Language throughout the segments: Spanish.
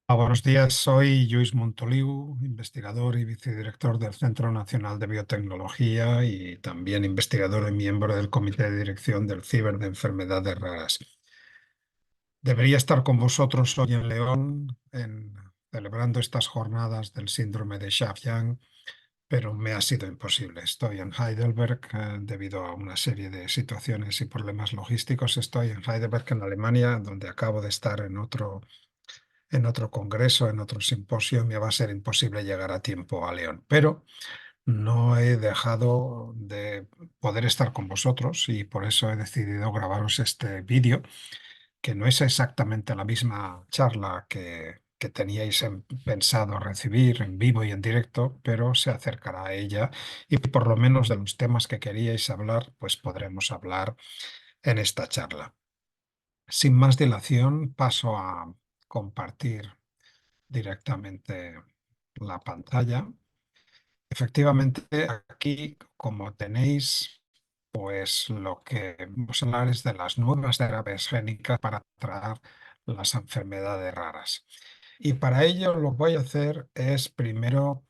Buenos días, soy Lluís Montoliu, investigador y vicedirector del Centro Nacional de Biotecnología y también investigador y miembro del Comité de Dirección del CIBER de Enfermedades Raras. Debería estar con vosotros hoy en León, celebrando estas jornadas del síndrome de Sjögren, pero me ha sido imposible. Estoy en Heidelberg debido a una serie de situaciones y problemas logísticos. Estoy en Heidelberg, en Alemania, donde acabo de estar en otro congreso, en otro simposio. Me va a ser imposible llegar a tiempo a León, pero no he dejado de poder estar con vosotros y por eso he decidido grabaros este vídeo, que no es exactamente la misma charla que teníais pensado recibir en vivo y en directo, pero se acercará a ella y por lo menos de los temas que queríais hablar, pues podremos hablar en esta charla. Sin más dilación, paso a compartir directamente la pantalla. Efectivamente, aquí, como tenéis, pues lo que vamos a hablar es de las nuevas terapias génicas para tratar las enfermedades raras. Y para ello lo que voy a hacer es primero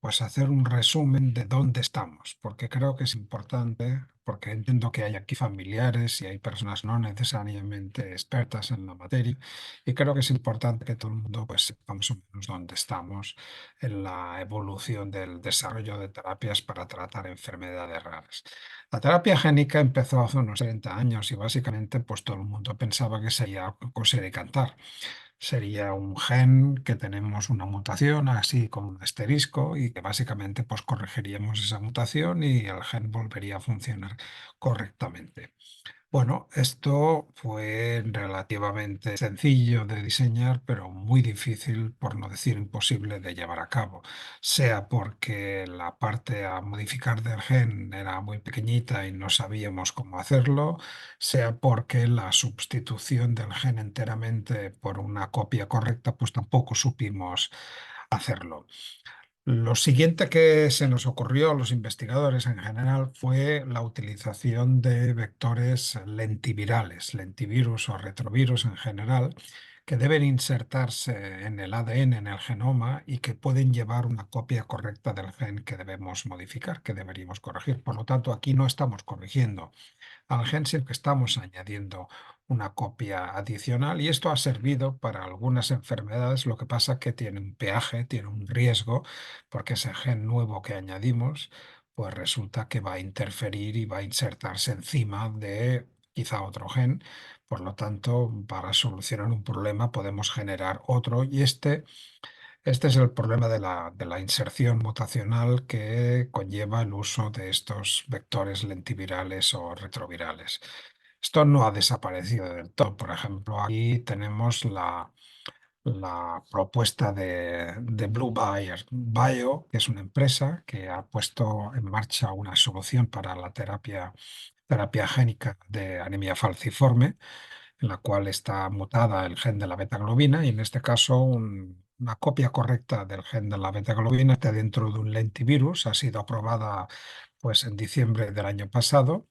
pues hacer un resumen de dónde estamos, porque creo que es importante, porque entiendo que hay aquí familiares y hay personas no necesariamente expertas en la materia, y creo que es importante que todo el mundo pues sepa más o menos dónde estamos en la evolución del desarrollo de terapias para tratar enfermedades raras. La terapia génica empezó hace unos 30 años y básicamente pues todo el mundo pensaba que sería coser y cantar. Sería un gen que tenemos una mutación así con un asterisco y que básicamente pues corregiríamos esa mutación y el gen volvería a funcionar correctamente. Bueno, esto fue relativamente sencillo de diseñar, pero muy difícil, por no decir imposible, de llevar a cabo, sea porque la parte a modificar del gen era muy pequeñita y no sabíamos cómo hacerlo, sea porque la sustitución del gen enteramente por una copia correcta, pues tampoco supimos hacerlo. Lo siguiente que se nos ocurrió a los investigadores en general fue la utilización de vectores lentivirales, lentivirus o retrovirus en general, que deben insertarse en el ADN, en el genoma, y que pueden llevar una copia correcta del gen que debemos modificar, que deberíamos corregir. Por lo tanto, aquí no estamos corrigiendo al gen, sino que estamos añadiendo una copia adicional y esto ha servido para algunas enfermedades. Lo que pasa es que tiene un peaje, tiene un riesgo, porque ese gen nuevo que añadimos, pues resulta que va a interferir y va a insertarse encima de quizá otro gen. Por lo tanto, para solucionar un problema podemos generar otro y este es el problema de la inserción mutacional que conlleva el uso de estos vectores lentivirales o retrovirales. Esto no ha desaparecido del todo. Por ejemplo, aquí tenemos la propuesta de Blue Bayer Bio, que es una empresa que ha puesto en marcha una solución para la terapia génica de anemia falciforme, en la cual está mutada el gen de la beta-globina y en este caso una copia correcta del gen de la beta-globina está dentro de un lentivirus. Ha sido aprobada pues en diciembre del año pasado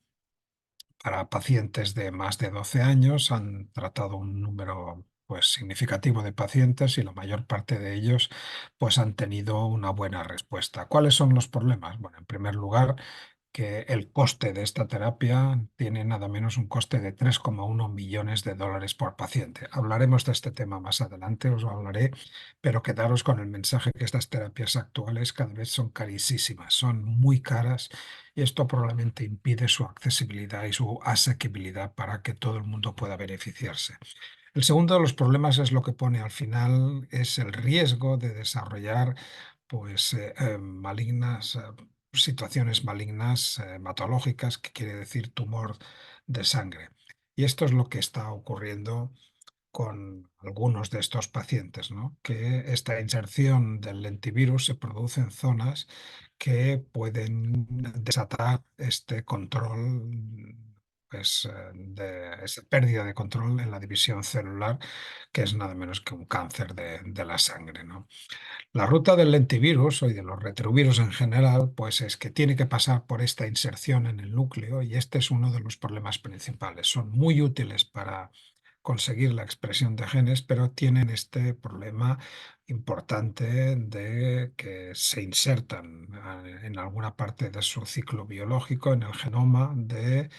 para pacientes de más de 12 años. Han tratado un número pues significativo de pacientes y la mayor parte de ellos pues han tenido una buena respuesta. ¿Cuáles son los problemas? Bueno, en primer lugar, que el coste de esta terapia tiene nada menos un coste de 3,1 millones de dólares por paciente. Hablaremos de este tema más adelante, os lo hablaré, pero quedaros con el mensaje que estas terapias actuales cada vez son carísimas, son muy caras y esto probablemente impide su accesibilidad y su asequibilidad para que todo el mundo pueda beneficiarse. El segundo de los problemas es lo que pone al final, es el riesgo de desarrollar pues, situaciones malignas, hematológicas, que quiere decir tumor de sangre. Y esto es lo que está ocurriendo con algunos de estos pacientes, ¿no? Que esta inserción del lentivirus se produce en zonas que pueden desatar este control, pues, de esa pérdida de control en la división celular, que es nada menos que un cáncer de la sangre, ¿no? La ruta del lentivirus y de los retrovirus en general, pues es que tiene que pasar por esta inserción en el núcleo y este es uno de los problemas principales. Son muy útiles para conseguir la expresión de genes, pero tienen este problema importante de que se insertan en alguna parte de su ciclo biológico, en el genoma de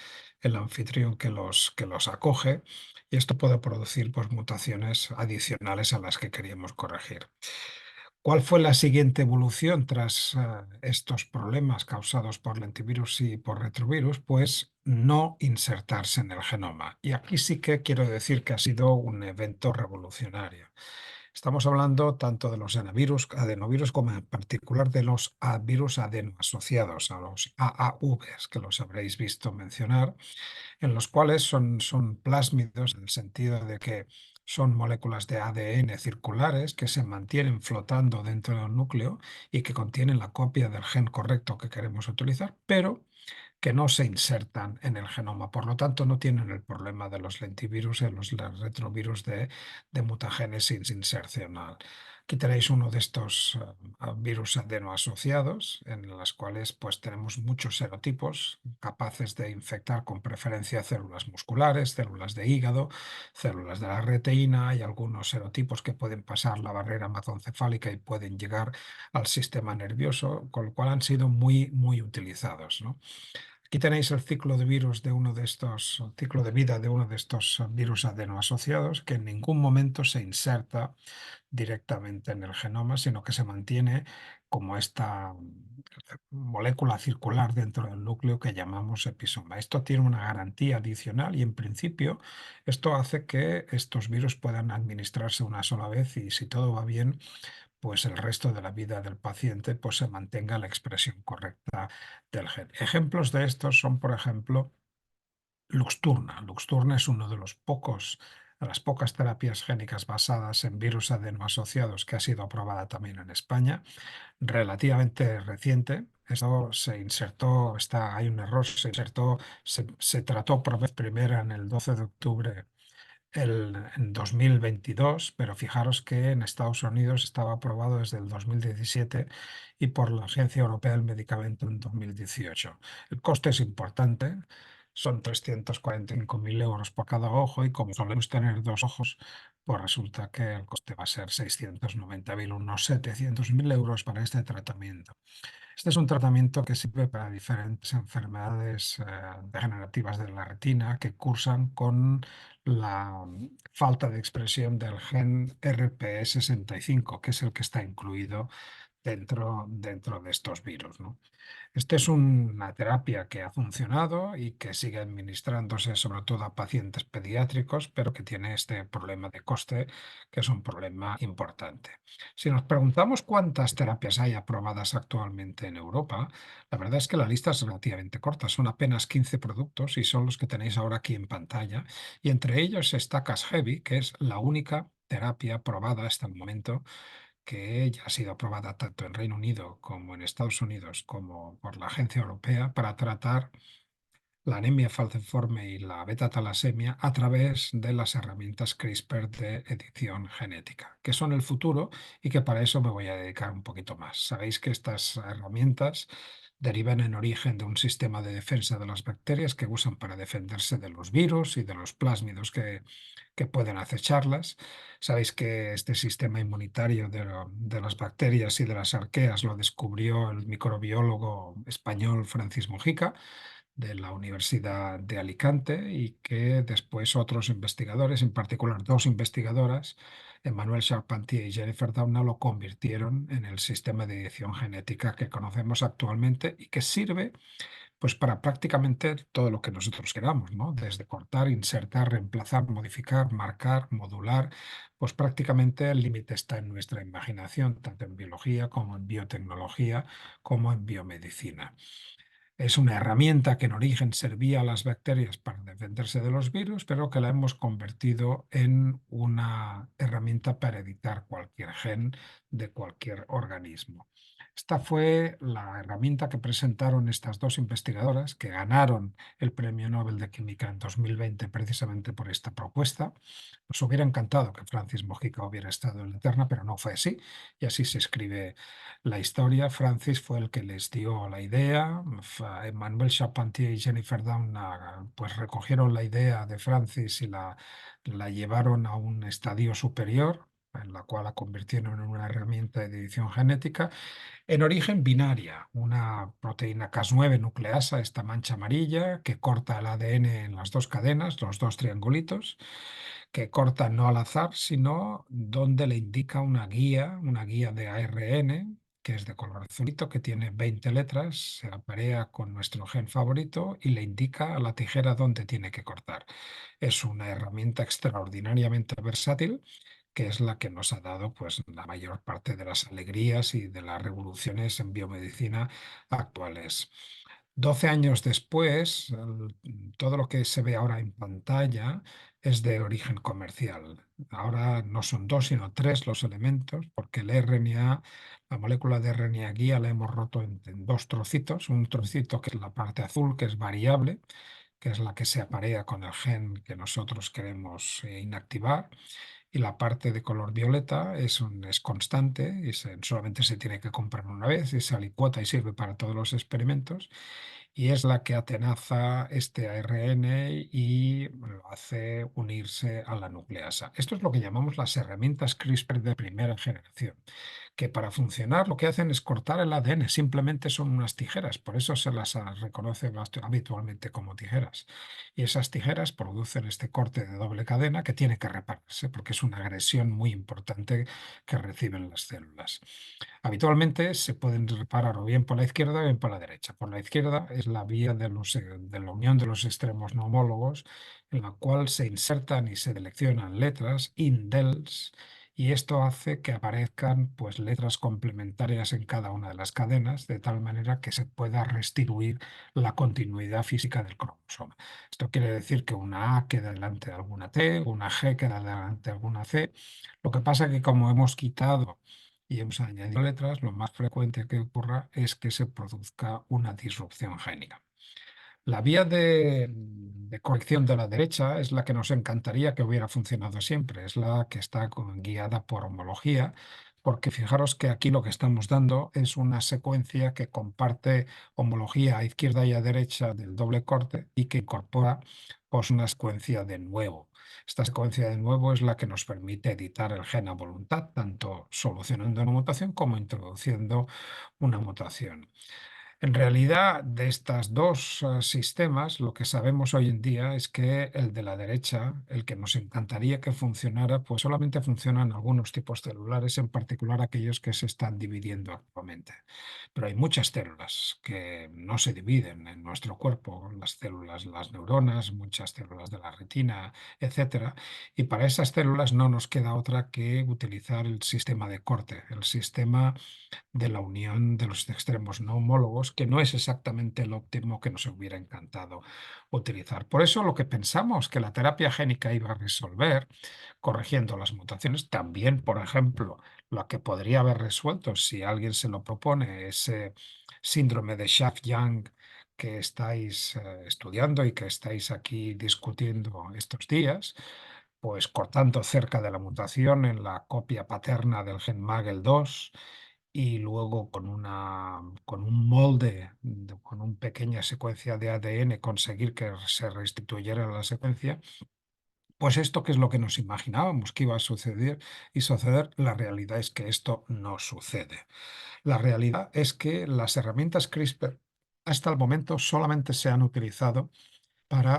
el anfitrión que los acoge, y esto puede producir pues, mutaciones adicionales a las que queríamos corregir. ¿Cuál fue la siguiente evolución tras estos problemas causados por lentivirus y por retrovirus? Pues no insertarse en el genoma. Y aquí sí que quiero decir que ha sido un evento revolucionario. Estamos hablando tanto de los adenovirus, como en particular de los virus adenoasociados, a los AAVs, que los habréis visto mencionar, en los cuales son plásmidos en el sentido de que son moléculas de ADN circulares que se mantienen flotando dentro del núcleo y que contienen la copia del gen correcto que queremos utilizar, pero que no se insertan en el genoma. Por lo tanto, no tienen el problema de los lentivirus y los retrovirus de mutagénesis insercional. Aquí tenéis uno de estos virus adenoasociados, en los cuales pues, tenemos muchos serotipos capaces de infectar con preferencia células musculares, células de hígado, células de la retina y algunos serotipos que pueden pasar la barrera hematoencefálica y pueden llegar al sistema nervioso, con lo cual han sido muy, muy utilizados, ¿no? Aquí tenéis el ciclo de virus de uno de estos, el ciclo de vida de uno de estos virus adenoasociados, que en ningún momento se inserta directamente en el genoma, sino que se mantiene como esta molécula circular dentro del núcleo que llamamos episoma. Esto tiene una garantía adicional y en principio esto hace que estos virus puedan administrarse una sola vez y si todo va bien, pues el resto de la vida del paciente pues se mantenga la expresión correcta del gen. Ejemplos de estos son, por ejemplo, Luxturna. Luxturna es uno de las pocas terapias génicas basadas en virus adenoasociados que ha sido aprobada también en España, relativamente reciente. Esto se insertó, hay un error, se trató por vez primera en el 12 de octubre en 2022, pero fijaros que en Estados Unidos estaba aprobado desde el 2017 y por la Agencia Europea del Medicamento en 2018. El coste es importante, son 345.000 euros por cada ojo y como solemos tener dos ojos, pues resulta que el coste va a ser 690.000, unos 700.000 euros para este tratamiento. Este es un tratamiento que sirve para diferentes enfermedades degenerativas de la retina que cursan con la falta de expresión del gen RPE65, que es el que está incluido dentro de estos virus, ¿no? Esta es una terapia que ha funcionado y que sigue administrándose sobre todo a pacientes pediátricos, pero que tiene este problema de coste, que es un problema importante. Si nos preguntamos cuántas terapias hay aprobadas actualmente en Europa, la verdad es que la lista es relativamente corta, son apenas 15 productos y son los que tenéis ahora aquí en pantalla, y entre ellos está Casgevy, que es la única terapia aprobada hasta el momento que ya ha sido aprobada tanto en Reino Unido como en Estados Unidos como por la Agencia Europea para tratar la anemia falciforme y la beta-talasemia a través de las herramientas CRISPR de edición genética, que son el futuro y que para eso me voy a dedicar un poquito más. Sabéis que estas herramientas derivan en origen de un sistema de defensa de las bacterias que usan para defenderse de los virus y de los plásmidos que pueden acecharlas. Sabéis que este sistema inmunitario de las bacterias y de las arqueas lo descubrió el microbiólogo español Francis Mojica de la Universidad de Alicante y que después otros investigadores, en particular dos investigadoras, Emmanuel Charpentier y Jennifer Doudna, lo convirtieron en el sistema de edición genética que conocemos actualmente y que sirve pues para prácticamente todo lo que nosotros queramos, ¿no? Desde cortar, insertar, reemplazar, modificar, marcar, modular, pues prácticamente el límite está en nuestra imaginación, tanto en biología como en biotecnología, como en biomedicina. Es una herramienta que en origen servía a las bacterias para defenderse de los virus, pero que la hemos convertido en una herramienta para editar cualquier gen de cualquier organismo. Esta fue la herramienta que presentaron estas dos investigadoras que ganaron el Premio Nobel de Química en 2020 precisamente por esta propuesta. Nos hubiera encantado que Francis Mojica hubiera estado en la terna, pero no fue así. Y así se escribe la historia. Francis fue el que les dio la idea. Emmanuel Charpentier y Jennifer Doudna pues recogieron la idea de Francis y la llevaron a un estadio superior, en la cual la convirtieron en una herramienta de edición genética en origen binaria, una proteína Cas9 nucleasa, esta mancha amarilla, que corta el ADN en las dos cadenas, los dos triangulitos, que corta no al azar, sino donde le indica una guía de ARN, que es de color azulito, que tiene 20 letras, se aparea con nuestro gen favorito y le indica a la tijera dónde tiene que cortar. Es una herramienta extraordinariamente versátil que es la que nos ha dado pues, la mayor parte de las alegrías y de las revoluciones en biomedicina actuales. 12 años después, todo lo que se ve ahora en pantalla es de origen comercial. Ahora no son dos, sino tres los elementos, porque el RNA, la molécula de RNA guía la hemos roto en dos trocitos. Un trocito que es la parte azul, que es variable, que es la que se aparea con el gen que nosotros queremos inactivar y la parte de color violeta es constante y solamente se tiene que comprar una vez y se alicuota y sirve para todos los experimentos y es la que atenaza este ARN y lo hace unirse a la nucleasa. Esto es lo que llamamos las herramientas CRISPR de primera generación, que para funcionar lo que hacen es cortar el ADN, simplemente son unas tijeras, por eso se las reconoce habitualmente como tijeras. Y esas tijeras producen este corte de doble cadena que tiene que repararse porque es una agresión muy importante que reciben las células. Habitualmente se pueden reparar o bien por la izquierda o bien por la derecha. Por la izquierda es la vía de la unión de los extremos no homólogos, en la cual se insertan y se seleccionan letras, indels, y esto hace que aparezcan pues, letras complementarias en cada una de las cadenas, de tal manera que se pueda restituir la continuidad física del cromosoma. Esto quiere decir que una A queda delante de alguna T, una G queda delante de alguna C. Lo que pasa es que como hemos quitado y hemos añadido letras, lo más frecuente que ocurra es que se produzca una disrupción génica. La vía de corrección de la derecha es la que nos encantaría que hubiera funcionado siempre, es la que está guiada por homología, porque fijaros que aquí lo que estamos dando es una secuencia que comparte homología a izquierda y a derecha del doble corte y que incorpora pues, una secuencia de nuevo. Esta secuencia de nuevo es la que nos permite editar el gen a voluntad, tanto solucionando una mutación como introduciendo una mutación. En realidad, de estos dos sistemas, lo que sabemos hoy en día es que el de la derecha, el que nos encantaría que funcionara, pues solamente funcionan algunos tipos celulares, en particular aquellos que se están dividiendo actualmente. Pero hay muchas células que no se dividen en nuestro cuerpo, las células, las neuronas, muchas células de la retina, etcétera. Y para esas células no nos queda otra que utilizar el sistema de corte, el sistema de la unión de los extremos no homólogos, que no es exactamente el óptimo que nos hubiera encantado utilizar. Por eso lo que pensamos que la terapia génica iba a resolver, corrigiendo las mutaciones, también, por ejemplo, lo que podría haber resuelto si alguien se lo propone, ese síndrome de Shaft-Young que estáis estudiando y que estáis aquí discutiendo estos días, pues cortando cerca de la mutación en la copia paterna del gen MAGEL2 y luego con un molde, con una pequeña secuencia de ADN, conseguir que se restituyera la secuencia, pues esto que es lo que nos imaginábamos que iba a suceder, la realidad es que esto no sucede. La realidad es que las herramientas CRISPR hasta el momento solamente se han utilizado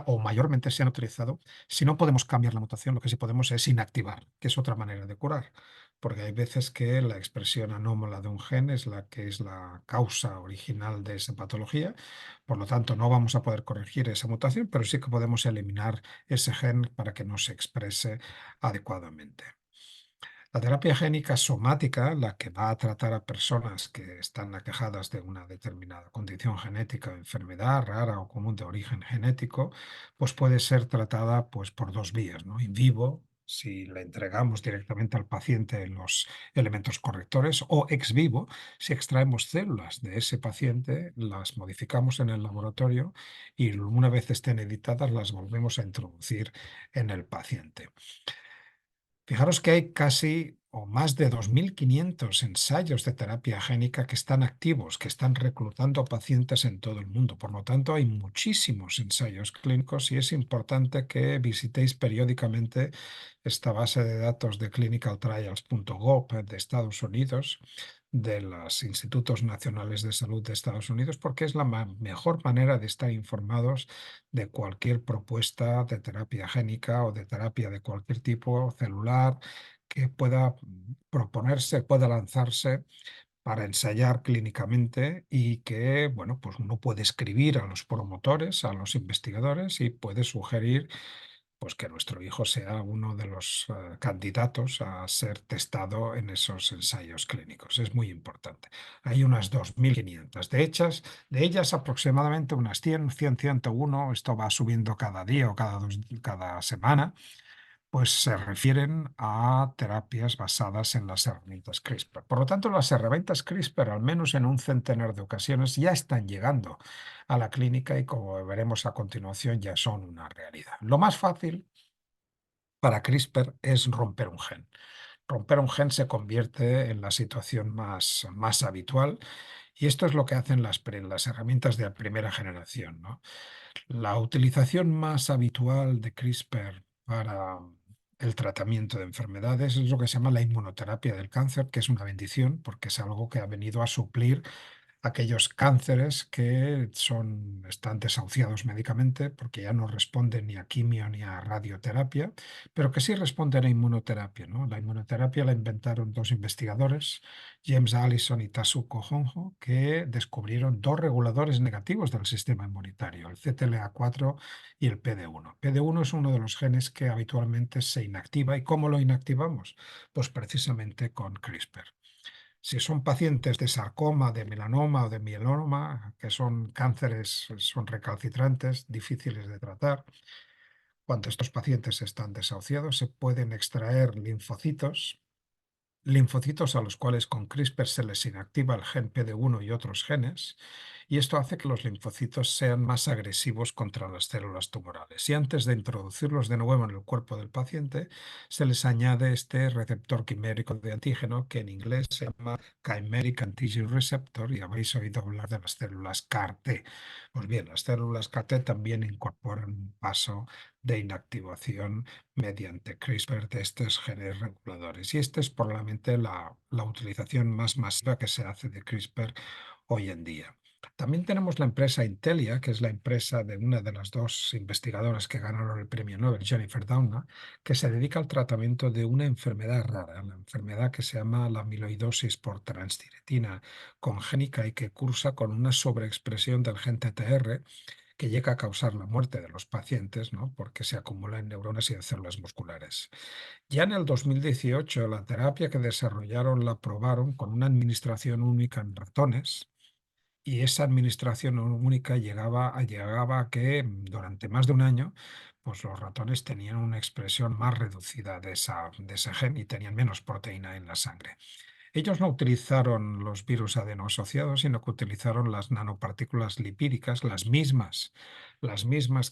o mayormente se han utilizado, si no podemos cambiar la mutación, lo que sí podemos es inactivar, que es otra manera de curar, porque hay veces que la expresión anómala de un gen es la que es la causa original de esa patología, por lo tanto no vamos a poder corregir esa mutación, pero sí que podemos eliminar ese gen para que no se exprese adecuadamente. La terapia génica somática, la que va a tratar a personas que están aquejadas de una determinada condición genética o enfermedad rara o común de origen genético, pues puede ser tratada pues, por dos vías, ¿no? In vivo, si le entregamos directamente al paciente los elementos correctores, o ex vivo, si extraemos células de ese paciente, las modificamos en el laboratorio y una vez estén editadas las volvemos a introducir en el paciente. Fijaros que hay casi o más de 2.500 ensayos de terapia génica que están activos, que están reclutando pacientes en todo el mundo. Por lo tanto, hay muchísimos ensayos clínicos y es importante que visitéis periódicamente esta base de datos de clinicaltrials.gov de Estados Unidos, de los Institutos Nacionales de Salud de Estados Unidos, porque es la mejor manera de estar informados de cualquier propuesta de terapia génica o de terapia de cualquier tipo celular que pueda proponerse, pueda lanzarse para ensayar clínicamente y que, bueno, pues uno puede escribir a los promotores, a los investigadores y puede sugerir pues que nuestro hijo sea uno de los candidatos a ser testado en esos ensayos clínicos. Es muy importante. Hay unas 2.500. De ellas aproximadamente unas 100, 100, 101, esto va subiendo cada día o cada semana, pues se refieren a terapias basadas en las herramientas CRISPR. Por lo tanto, las herramientas CRISPR, al menos en un centenar de ocasiones, ya están llegando a la clínica y, como veremos a continuación, ya son una realidad. Lo más fácil para CRISPR es romper un gen. Romper un gen se convierte en la situación más habitual y esto es lo que hacen las herramientas de primera generación, ¿no? La utilización más habitual de CRISPR para el tratamiento de enfermedades es lo que se llama la inmunoterapia del cáncer, que es una bendición porque es algo que ha venido a suplir aquellos cánceres que están desahuciados médicamente porque ya no responden ni a quimio ni a radioterapia, pero que sí responden a inmunoterapia, ¿no? La inmunoterapia la inventaron dos investigadores, James Allison y Tasuku Honjo, que descubrieron dos reguladores negativos del sistema inmunitario, el CTLA4 y el PD1. PD1 es uno de los genes que habitualmente se inactiva. ¿Y cómo lo inactivamos? Pues precisamente con CRISPR. Si son pacientes de sarcoma, de melanoma o de mieloma, que son cánceres, son recalcitrantes, difíciles de tratar, cuando estos pacientes están desahuciados, se pueden extraer linfocitos a los cuales con CRISPR se les inactiva el gen PD1 y otros genes, y esto hace que los linfocitos sean más agresivos contra las células tumorales. Y antes de introducirlos de nuevo en el cuerpo del paciente, se les añade este receptor quimérico de antígeno que en inglés se llama Chimeric Antigen Receptor, y habéis oído hablar de las células CAR-T. Pues bien, las células CAR-T también incorporan un paso de inactivación mediante CRISPR de estos genes reguladores. Y esta es probablemente la utilización más masiva que se hace de CRISPR hoy en día. También tenemos la empresa Intelia, que es la empresa de una de las dos investigadoras que ganaron el premio Nobel, Jennifer Doudna, que se dedica al tratamiento de una enfermedad rara, la enfermedad que se llama la amiloidosis por transtiretina congénica y que cursa con una sobreexpresión del gen TTR que llega a causar la muerte de los pacientes, ¿no? Porque se acumula en neuronas y en células musculares. Ya en el 2018, la terapia que desarrollaron la probaron con una administración única en ratones y esa administración única llegaba a que durante más de un año pues los ratones tenían una expresión más reducida de ese gen y tenían menos proteína en la sangre. Ellos no utilizaron los virus adeno-asociados, sino que utilizaron las nanopartículas lipídicas, las mismas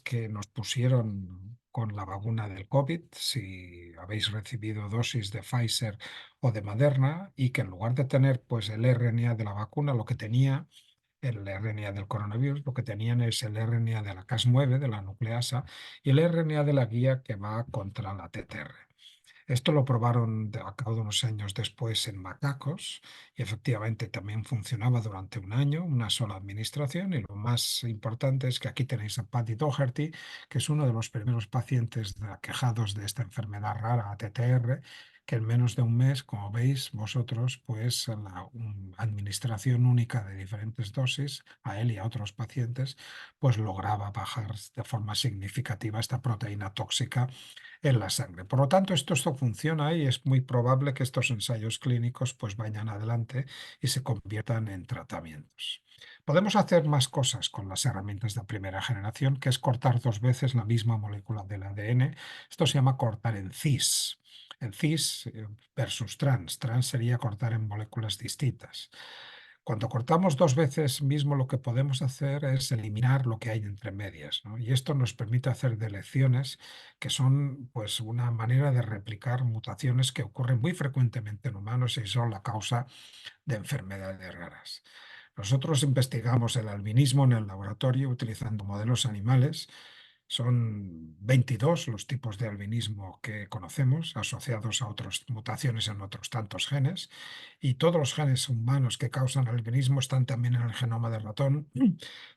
que nos pusieron con la vacuna del COVID, si habéis recibido dosis de Pfizer o de Moderna, y que en lugar de tener pues el RNA de la vacuna, lo que tenía el RNA del coronavirus, lo que tenían es el RNA de la Cas9, de la nucleasa, y el RNA de la guía que va contra la TTR. Esto lo probaron a cabo de unos años después en macacos y efectivamente también funcionaba durante un año, una sola administración. Y lo más importante es que aquí tenéis a Patty Doherty, que es uno de los primeros pacientes aquejados de esta enfermedad rara, ATTR, que en menos de un mes, como veis vosotros, pues la administración única de diferentes dosis a él y a otros pacientes, pues lograba bajar de forma significativa esta proteína tóxica en la sangre. Por lo tanto, esto funciona y es muy probable que estos ensayos clínicos pues vayan adelante y se conviertan en tratamientos. Podemos hacer más cosas con las herramientas de primera generación, que es cortar dos veces la misma molécula del ADN. Esto se llama cortar en cis. En cis versus trans. Trans sería cortar en moléculas distintas. Cuando cortamos dos veces mismo, lo que podemos hacer es eliminar lo que hay entre medias, ¿no? Y esto nos permite hacer delecciones que son pues una manera de replicar mutaciones que ocurren muy frecuentemente en humanos y son la causa de enfermedades raras. Nosotros investigamos el albinismo en el laboratorio utilizando modelos animales. Son 22 los tipos de albinismo que conocemos, asociados a otras mutaciones en otros tantos genes, y todos los genes humanos que causan albinismo están también en el genoma del ratón.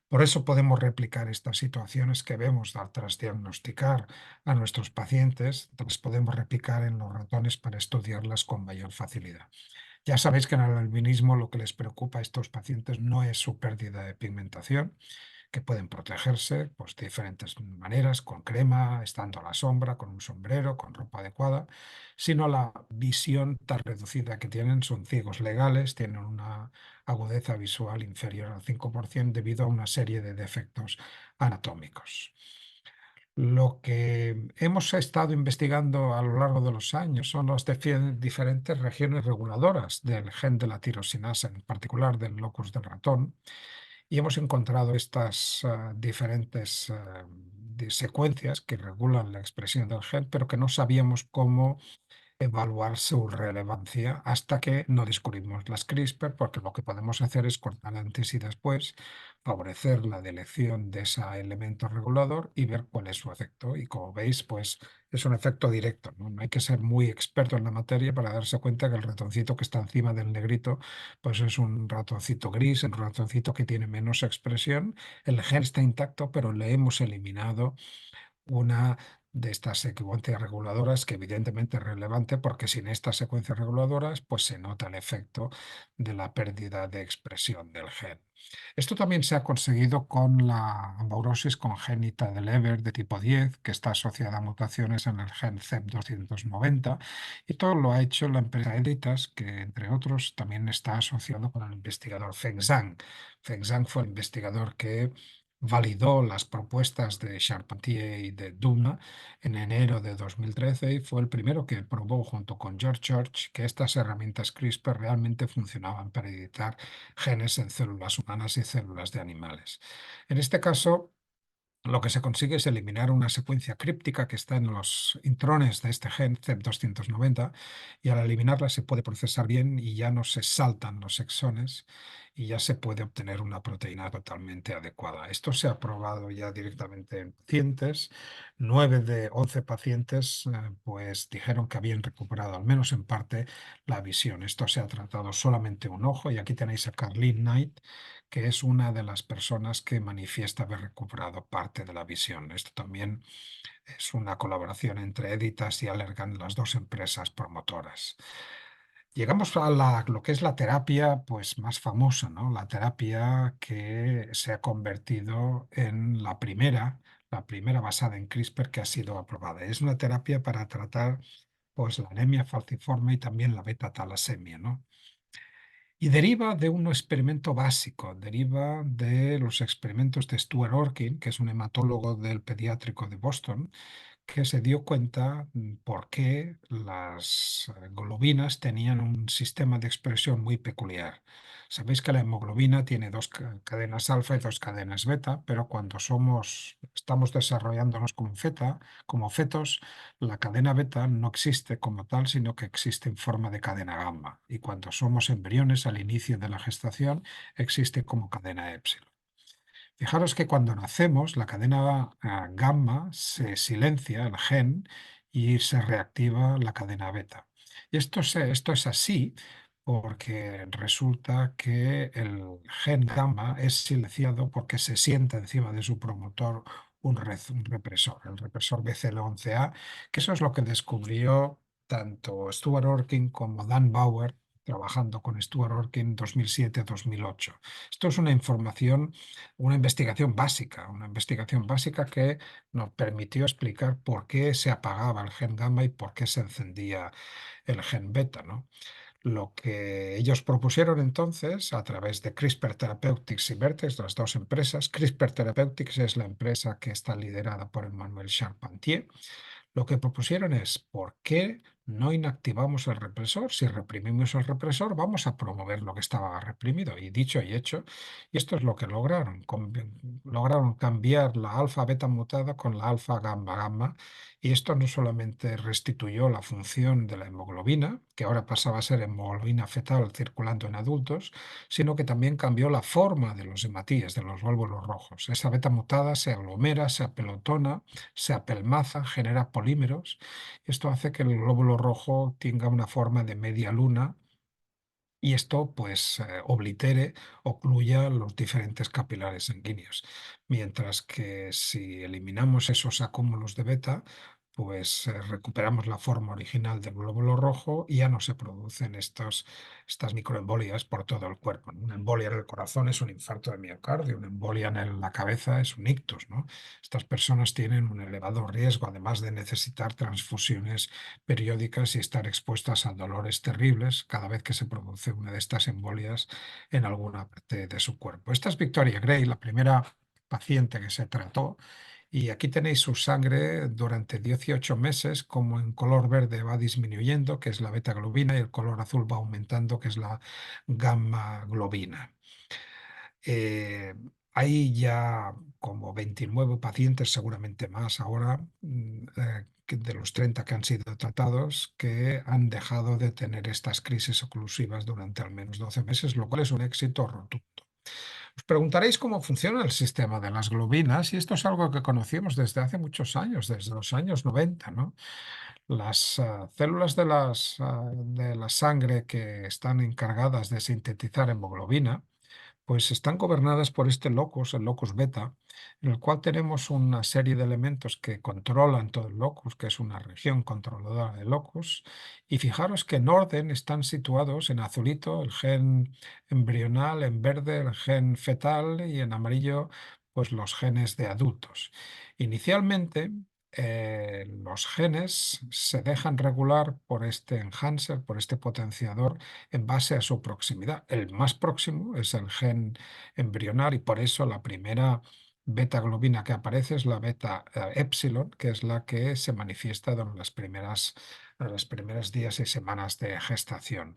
Por eso podemos replicar estas situaciones que vemos tras diagnosticar a nuestros pacientes, las podemos replicar en los ratones para estudiarlas con mayor facilidad. Ya sabéis que en el albinismo lo que les preocupa a estos pacientes no es su pérdida de pigmentación, que pueden protegerse pues, de diferentes maneras, con crema, estando a la sombra, con un sombrero, con ropa adecuada, sino la visión tan reducida que tienen. Son ciegos legales, tienen una agudeza visual inferior al 5% debido a una serie de defectos anatómicos. Lo que hemos estado investigando a lo largo de los años son las diferentes regiones reguladoras del gen de la tirosinasa, en particular del locus del ratón, y hemos encontrado estas diferentes secuencias que regulan la expresión del gen, pero que no sabíamos cómo evaluar su relevancia hasta que no descubrimos las CRISPR, porque lo que podemos hacer es cortar antes y después, favorecer la delección de ese elemento regulador y ver cuál es su efecto. Y como veis, pues es un efecto directo, ¿no? No hay que ser muy experto en la materia para darse cuenta que el ratoncito que está encima del negrito, pues es un ratoncito gris, un ratoncito que tiene menos expresión. El gen está intacto, pero le hemos eliminado una de estas secuencias reguladoras que evidentemente es relevante porque sin estas secuencias reguladoras pues se nota el efecto de la pérdida de expresión del gen. Esto también se ha conseguido con la amaurosis congénita de Leber de tipo 10, que está asociada a mutaciones en el gen CEP290, y todo lo ha hecho la empresa Editas, que entre otros también está asociado con el investigador Feng Zhang. Feng Zhang fue el investigador que validó las propuestas de Charpentier y de Duma en enero de 2013 y fue el primero que probó junto con George Church que estas herramientas CRISPR realmente funcionaban para editar genes en células humanas y células de animales. En este caso, lo que se consigue es eliminar una secuencia críptica que está en los intrones de este gen CEP290 y al eliminarla se puede procesar bien y ya no se saltan los exones y ya se puede obtener una proteína totalmente adecuada. Esto se ha probado ya directamente en pacientes. 9 de 11 pacientes pues dijeron que habían recuperado al menos en parte la visión. Esto se ha tratado solamente un ojo y aquí tenéis a Carlene Knight, que es una de las personas que manifiesta haber recuperado parte de la visión. Esto también es una colaboración entre Editas y Allergan, las dos empresas promotoras. Llegamos a lo que es la terapia pues, más famosa, ¿no? La terapia que se ha convertido en la primera basada en CRISPR que ha sido aprobada. Es una terapia para tratar pues, la anemia falciforme y también la beta-talasemia, ¿no? Y deriva de un experimento básico, deriva de los experimentos de Stuart Orkin, que es un hematólogo del pediátrico de Boston, que se dio cuenta por qué las globinas tenían un sistema de expresión muy peculiar. Sabéis que la hemoglobina tiene dos cadenas alfa y dos cadenas beta, pero cuando estamos desarrollándonos como fetos, la cadena beta no existe como tal, sino que existe en forma de cadena gamma. Y cuando somos embriones al inicio de la gestación, existe como cadena épsilon. Fijaros que cuando nacemos, la cadena gamma se silencia, el gen, y se reactiva la cadena beta. Y esto es así porque resulta que el gen gamma es silenciado porque se sienta encima de su promotor un represor, el represor BCL11A, que eso es lo que descubrió tanto Stuart Orkin como Dan Bauer, trabajando con Stuart Orkin 2007-2008. Esto es una información, una investigación básica que nos permitió explicar por qué se apagaba el gen gamma y por qué se encendía el gen beta, ¿no? Lo que ellos propusieron entonces, a través de CRISPR Therapeutics y Vertex, las dos empresas, CRISPR Therapeutics es la empresa que está liderada por Emmanuel Charpentier, lo que propusieron es, ¿por qué no inactivamos el represor? Si reprimimos el represor, vamos a promover lo que estaba reprimido. Y dicho y hecho, y esto es lo que lograron. Lograron cambiar la alfa beta mutada con la alfa gamma gamma. Y esto no solamente restituyó la función de la hemoglobina, que ahora pasaba a ser hemoglobina fetal circulando en adultos, sino que también cambió la forma de los hematíes, de los glóbulos rojos. Esa beta mutada se aglomera, se apelotona, se apelmaza, genera polímeros. Esto hace que el glóbulo rojo tenga una forma de media luna y esto pues oblitere, ocluya los diferentes capilares sanguíneos. Mientras que si eliminamos esos acúmulos de beta, pues recuperamos la forma original del glóbulo rojo y ya no se producen estas microembolias por todo el cuerpo, ¿no? Una embolia en el corazón es un infarto de miocardio, una embolia en la cabeza es un ictus, ¿no? Estas personas tienen un elevado riesgo, además de necesitar transfusiones periódicas y estar expuestas a dolores terribles cada vez que se produce una de estas embolias en alguna parte de su cuerpo. Esta es Victoria Gray, la primera paciente que se trató. Y aquí tenéis su sangre durante 18 meses, como en color verde va disminuyendo, que es la beta globina, y el color azul va aumentando, que es la gamma globina. Eh, Hay ya como 29 pacientes, seguramente más ahora, de los 30 que han sido tratados, que han dejado de tener estas crisis oclusivas durante al menos 12 meses, lo cual es un éxito rotundo. Os preguntaréis cómo funciona el sistema de las globinas, y esto es algo que conocimos desde hace muchos años, desde los años 90, ¿no? Las células de la sangre que están encargadas de sintetizar hemoglobina, pues están gobernadas por este locus, el locus beta, en el cual tenemos una serie de elementos que controlan todo el locus, que es una región controladora del locus. Y fijaros que en orden están situados en azulito el gen embrional, en verde el gen fetal y en amarillo pues los genes de adultos. Inicialmente los genes se dejan regular por este enhancer, por este potenciador en base a su proximidad. El más próximo es el gen embrional y por eso la primera beta globina que aparece es la beta epsilon, que es la que se manifiesta en los primeros días y semanas de gestación.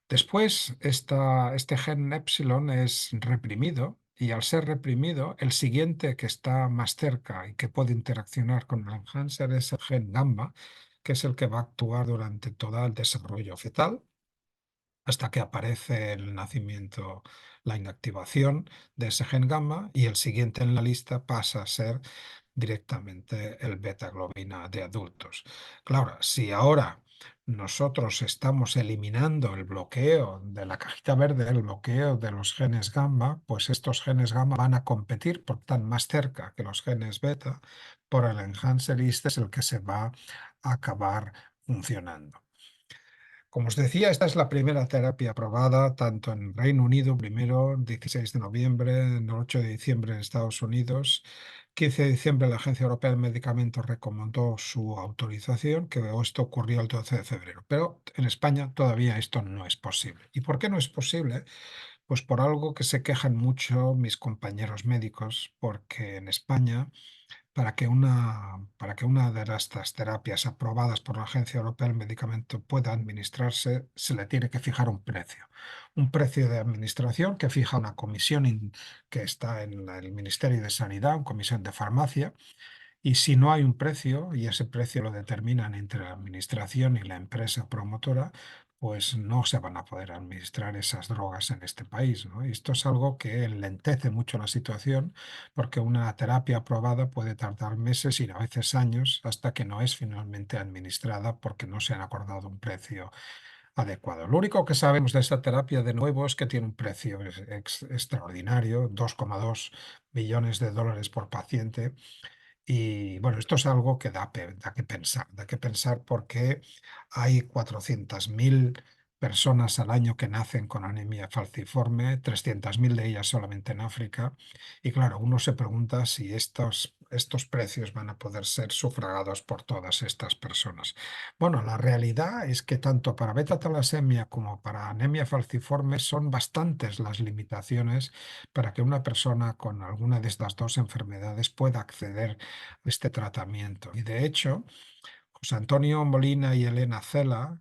Después, este gen epsilon es reprimido y al ser reprimido, el siguiente que está más cerca y que puede interaccionar con el enhancer es el gen gamma, que es el que va a actuar durante todo el desarrollo fetal hasta que aparece el nacimiento, la inactivación de ese gen gamma y el siguiente en la lista pasa a ser directamente el beta globina de adultos. Claro, si ahora nosotros estamos eliminando el bloqueo de la cajita verde, el bloqueo de los genes gamma, pues estos genes gamma van a competir por tan más cerca que los genes beta por el enhancer y este es el que se va a acabar funcionando. Como os decía, esta es la primera terapia aprobada tanto en Reino Unido, primero, 16 de noviembre, el 8 de diciembre en Estados Unidos, 15 de diciembre la Agencia Europea del Medicamento recomendó su autorización, que esto ocurrió el 12 de febrero. Pero en España todavía esto no es posible. ¿Y por qué no es posible? Pues por algo que se quejan mucho mis compañeros médicos, porque en España para que una de estas terapias aprobadas por la Agencia Europea del Medicamento pueda administrarse, se le tiene que fijar un precio. Un precio de administración que fija una comisión que está en el Ministerio de Sanidad, una comisión de farmacia, y si no hay un precio, y ese precio lo determinan entre la administración y la empresa promotora, pues no se van a poder administrar esas drogas en este país, ¿no? Y esto es algo que enlentece mucho la situación, porque una terapia aprobada puede tardar meses y a veces años hasta que no es finalmente administrada porque no se han acordado un precio adecuado. Lo único que sabemos de esta terapia, de nuevo, es que tiene un precio extraordinario, 2,2 millones de dólares por paciente Y bueno, esto es algo que da que pensar porque hay 400.000 personas al año que nacen con anemia falciforme, 300.000 de ellas solamente en África. Y claro, uno se pregunta si estos precios van a poder ser sufragados por todas estas personas. Bueno, la realidad es que tanto para beta talasemia como para anemia falciforme son bastantes las limitaciones para que una persona con alguna de estas dos enfermedades pueda acceder este tratamiento. Y de hecho, José Antonio Molina y Elena Cela,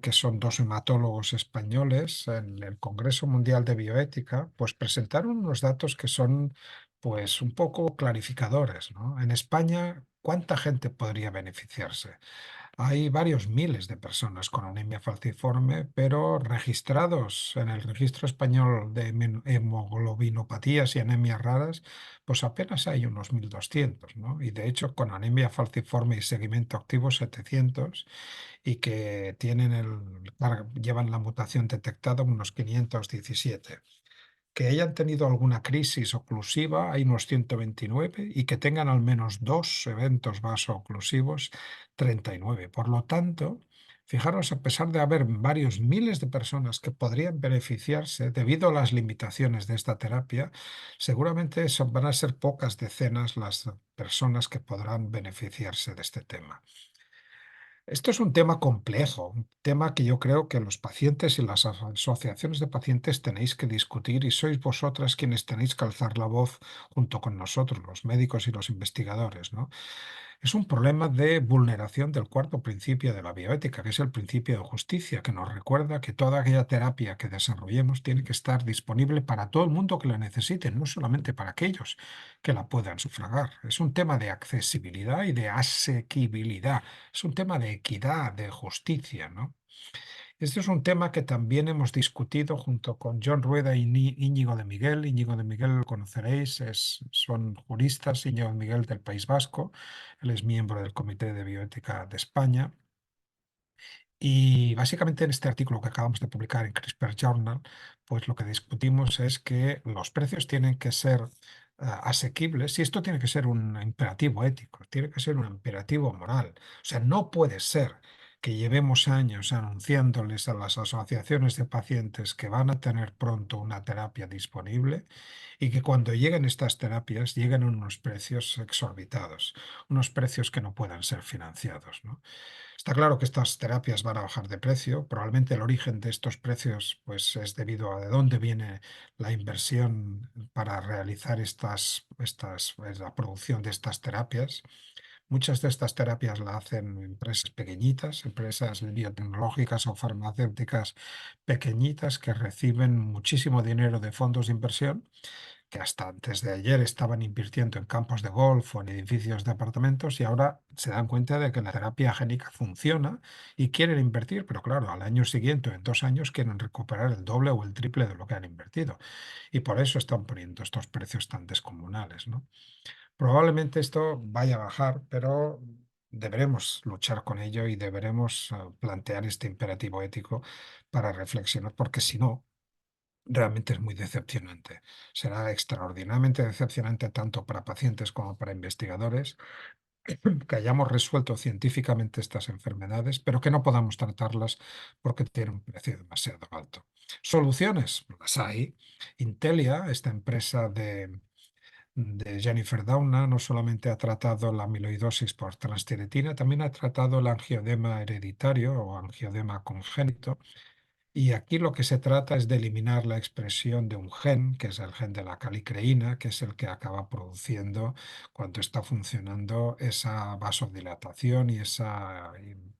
que son dos hematólogos españoles, en el Congreso Mundial de Bioética, pues presentaron unos datos que son pues un poco clarificadores, ¿no? En España, ¿cuánta gente podría beneficiarse? Hay varios miles de personas con anemia falciforme, pero registrados en el Registro Español de Hemoglobinopatías y Anemias Raras, pues apenas hay unos 1.200, ¿no? Y de hecho, con anemia falciforme y seguimiento activo, 700, y que llevan la mutación detectada unos 517. Que hayan tenido alguna crisis oclusiva, hay unos 129, y que tengan al menos dos eventos vasooclusivos, 39. Por lo tanto, fijaros, a pesar de haber varios miles de personas que podrían beneficiarse debido a las limitaciones de esta terapia, seguramente van a ser pocas decenas las personas que podrán beneficiarse de este tema. Esto es un tema complejo, un tema que yo creo que los pacientes y las asociaciones de pacientes tenéis que discutir, y sois vosotras quienes tenéis que alzar la voz junto con nosotros, los médicos y los investigadores, ¿no? Es un problema de vulneración del cuarto principio de la bioética, que es el principio de justicia, que nos recuerda que toda aquella terapia que desarrollemos tiene que estar disponible para todo el mundo que la necesite, no solamente para aquellos que la puedan sufragar. Es un tema de accesibilidad y de asequibilidad. Es un tema de equidad, de justicia, ¿no? Este es un tema que también hemos discutido junto con John Rueda y Íñigo de Miguel. Íñigo de Miguel lo conoceréis, son juristas, Íñigo de Miguel del País Vasco, él es miembro del Comité de Bioética de España. Y básicamente en este artículo que acabamos de publicar en CRISPR Journal, pues lo que discutimos es que los precios tienen que ser asequibles, y esto tiene que ser un imperativo ético, tiene que ser un imperativo moral. O sea, no puede ser que llevemos años anunciándoles a las asociaciones de pacientes que van a tener pronto una terapia disponible y que cuando lleguen estas terapias lleguen a unos precios exorbitados, unos precios que no puedan ser financiados, ¿no? Está claro que estas terapias van a bajar de precio. Probablemente el origen de estos precios pues, es debido a de dónde viene la inversión para realizar la producción de estas terapias. Muchas de estas terapias la hacen empresas pequeñitas, empresas biotecnológicas o farmacéuticas pequeñitas que reciben muchísimo dinero de fondos de inversión, que hasta antes de ayer estaban invirtiendo en campos de golf o en edificios de apartamentos, y ahora se dan cuenta de que la terapia génica funciona y quieren invertir, pero claro, al año siguiente o en 2 años quieren recuperar el doble o el triple de lo que han invertido. Y por eso están poniendo estos precios tan descomunales, ¿no? Probablemente esto vaya a bajar, pero deberemos luchar con ello y deberemos plantear este imperativo ético para reflexionar, porque si no, realmente es muy decepcionante. Será extraordinariamente decepcionante tanto para pacientes como para investigadores que hayamos resuelto científicamente estas enfermedades, pero que no podamos tratarlas porque tienen un precio demasiado alto. Soluciones, las hay. Intelia, esta empresa de Jennifer Doudna, no solamente ha tratado la amiloidosis por transtiretina, también ha tratado el angiodema hereditario o angiodema congénito, y aquí lo que se trata es de eliminar la expresión de un gen, que es el gen de la calicreína, que es el que acaba produciendo, cuando está funcionando, esa vasodilatación y esa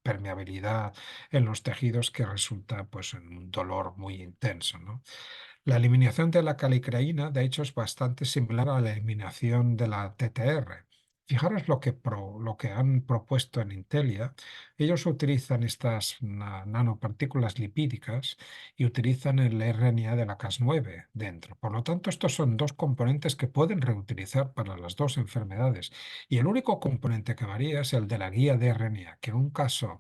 permeabilidad en los tejidos que resulta pues, en un dolor muy intenso, ¿no? La eliminación de la calicreína, de hecho, es bastante similar a la eliminación de la TTR. Fijaros lo que han propuesto en Intelia. Ellos utilizan estas nanopartículas lipídicas y utilizan el RNA de la Cas9 dentro. Por lo tanto, estos son dos componentes que pueden reutilizar para las dos enfermedades. Y el único componente que varía es el de la guía de RNA, que en un caso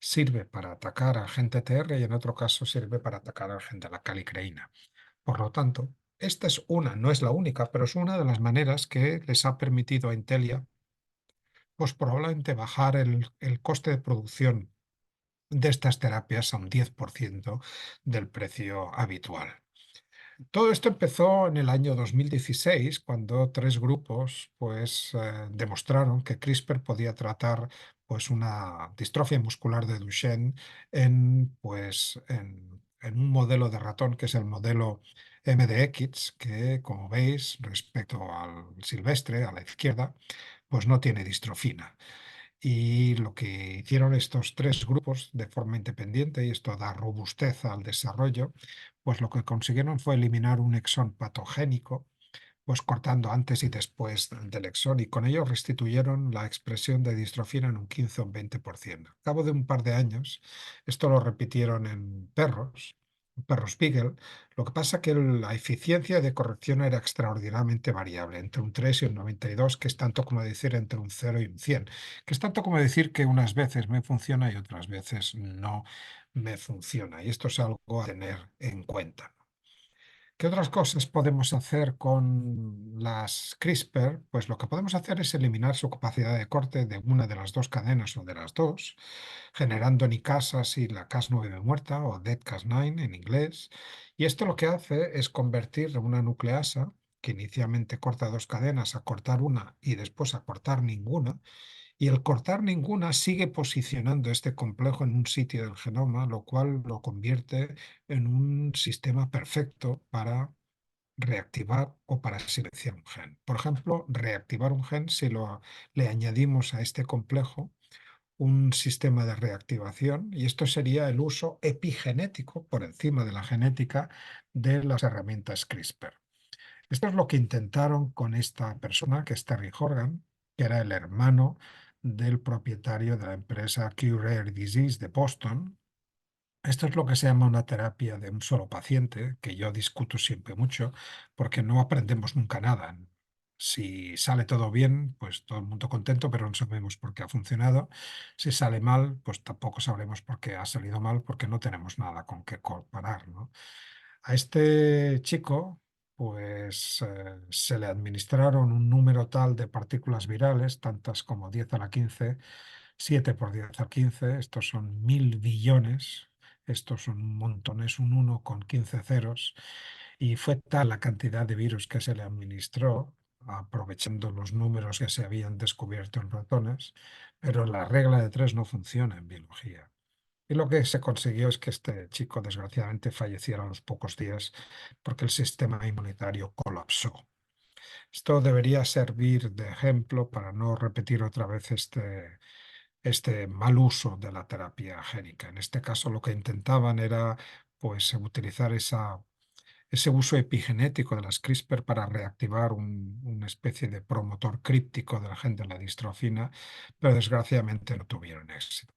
sirve para atacar al gen TTR y en otro caso sirve para atacar al gen de la calicreína. Por lo tanto, esta es una, no es la única, pero es una de las maneras que les ha permitido a Intelia pues probablemente bajar el coste de producción de estas terapias a un 10% del precio habitual. Todo esto empezó en el año 2016, cuando tres grupos pues, demostraron que CRISPR podía tratar pues, una distrofia muscular de Duchenne en un modelo de ratón que es el modelo MDX, que como veis, respecto al silvestre, a la izquierda, pues no tiene distrofina. Y lo que hicieron estos tres grupos de forma independiente, y esto da robustez al desarrollo, pues lo que consiguieron fue eliminar un exón patogénico, pues cortando antes y después del exón, y con ello restituyeron la expresión de distrofina en un 15 o un 20%. Al cabo de un par de años, esto lo repitieron en perros Beagle. Lo que pasa que la eficiencia de corrección era extraordinariamente variable, entre un 3 y un 92, que es tanto como decir entre un 0 y un 100, que es tanto como decir que unas veces me funciona y otras veces no me funciona. Y esto es algo a tener en cuenta. ¿Qué otras cosas podemos hacer con las CRISPR? Pues lo que podemos hacer es eliminar su capacidad de corte de una de las dos cadenas o de las dos, generando nicasas y la Cas9 muerta o dead Cas9 en inglés. Y esto lo que hace es convertir una nucleasa que inicialmente corta dos cadenas a cortar una y después a cortar ninguna, y el cortar ninguna sigue posicionando este complejo en un sitio del genoma, lo cual lo convierte en un sistema perfecto para reactivar o para silenciar un gen. Por ejemplo, reactivar un gen si le añadimos a este complejo un sistema de reactivación, y esto sería el uso epigenético por encima de la genética de las herramientas CRISPR. Esto es lo que intentaron con esta persona, que es Terry Horgan, que era el hermano del propietario de la empresa Cure Disease de Boston. Esto es lo que se llama una terapia de un solo paciente, que yo discuto siempre mucho, porque no aprendemos nunca nada. Si sale todo bien, pues todo el mundo contento, pero no sabemos por qué ha funcionado. Si sale mal, pues tampoco sabremos por qué ha salido mal, porque no tenemos nada con qué comparar, ¿no? A este chico, pues se le administraron un número tal de partículas virales, tantas como 10 a la 15, 7 por 10 a 15, estos son 1000 billones, estos son un montón, es un 1 con 15 ceros, y fue tal la cantidad de virus que se le administró, aprovechando los números que se habían descubierto en ratones, pero la regla de tres no funciona en biología. Y lo que se consiguió es que este chico desgraciadamente falleciera a los pocos días porque el sistema inmunitario colapsó. Esto debería servir de ejemplo para no repetir otra vez este mal uso de la terapia génica. En este caso lo que intentaban era pues utilizar ese uso epigenético de las CRISPR para reactivar una especie de promotor críptico del gen de la distrofina, pero desgraciadamente no tuvieron éxito.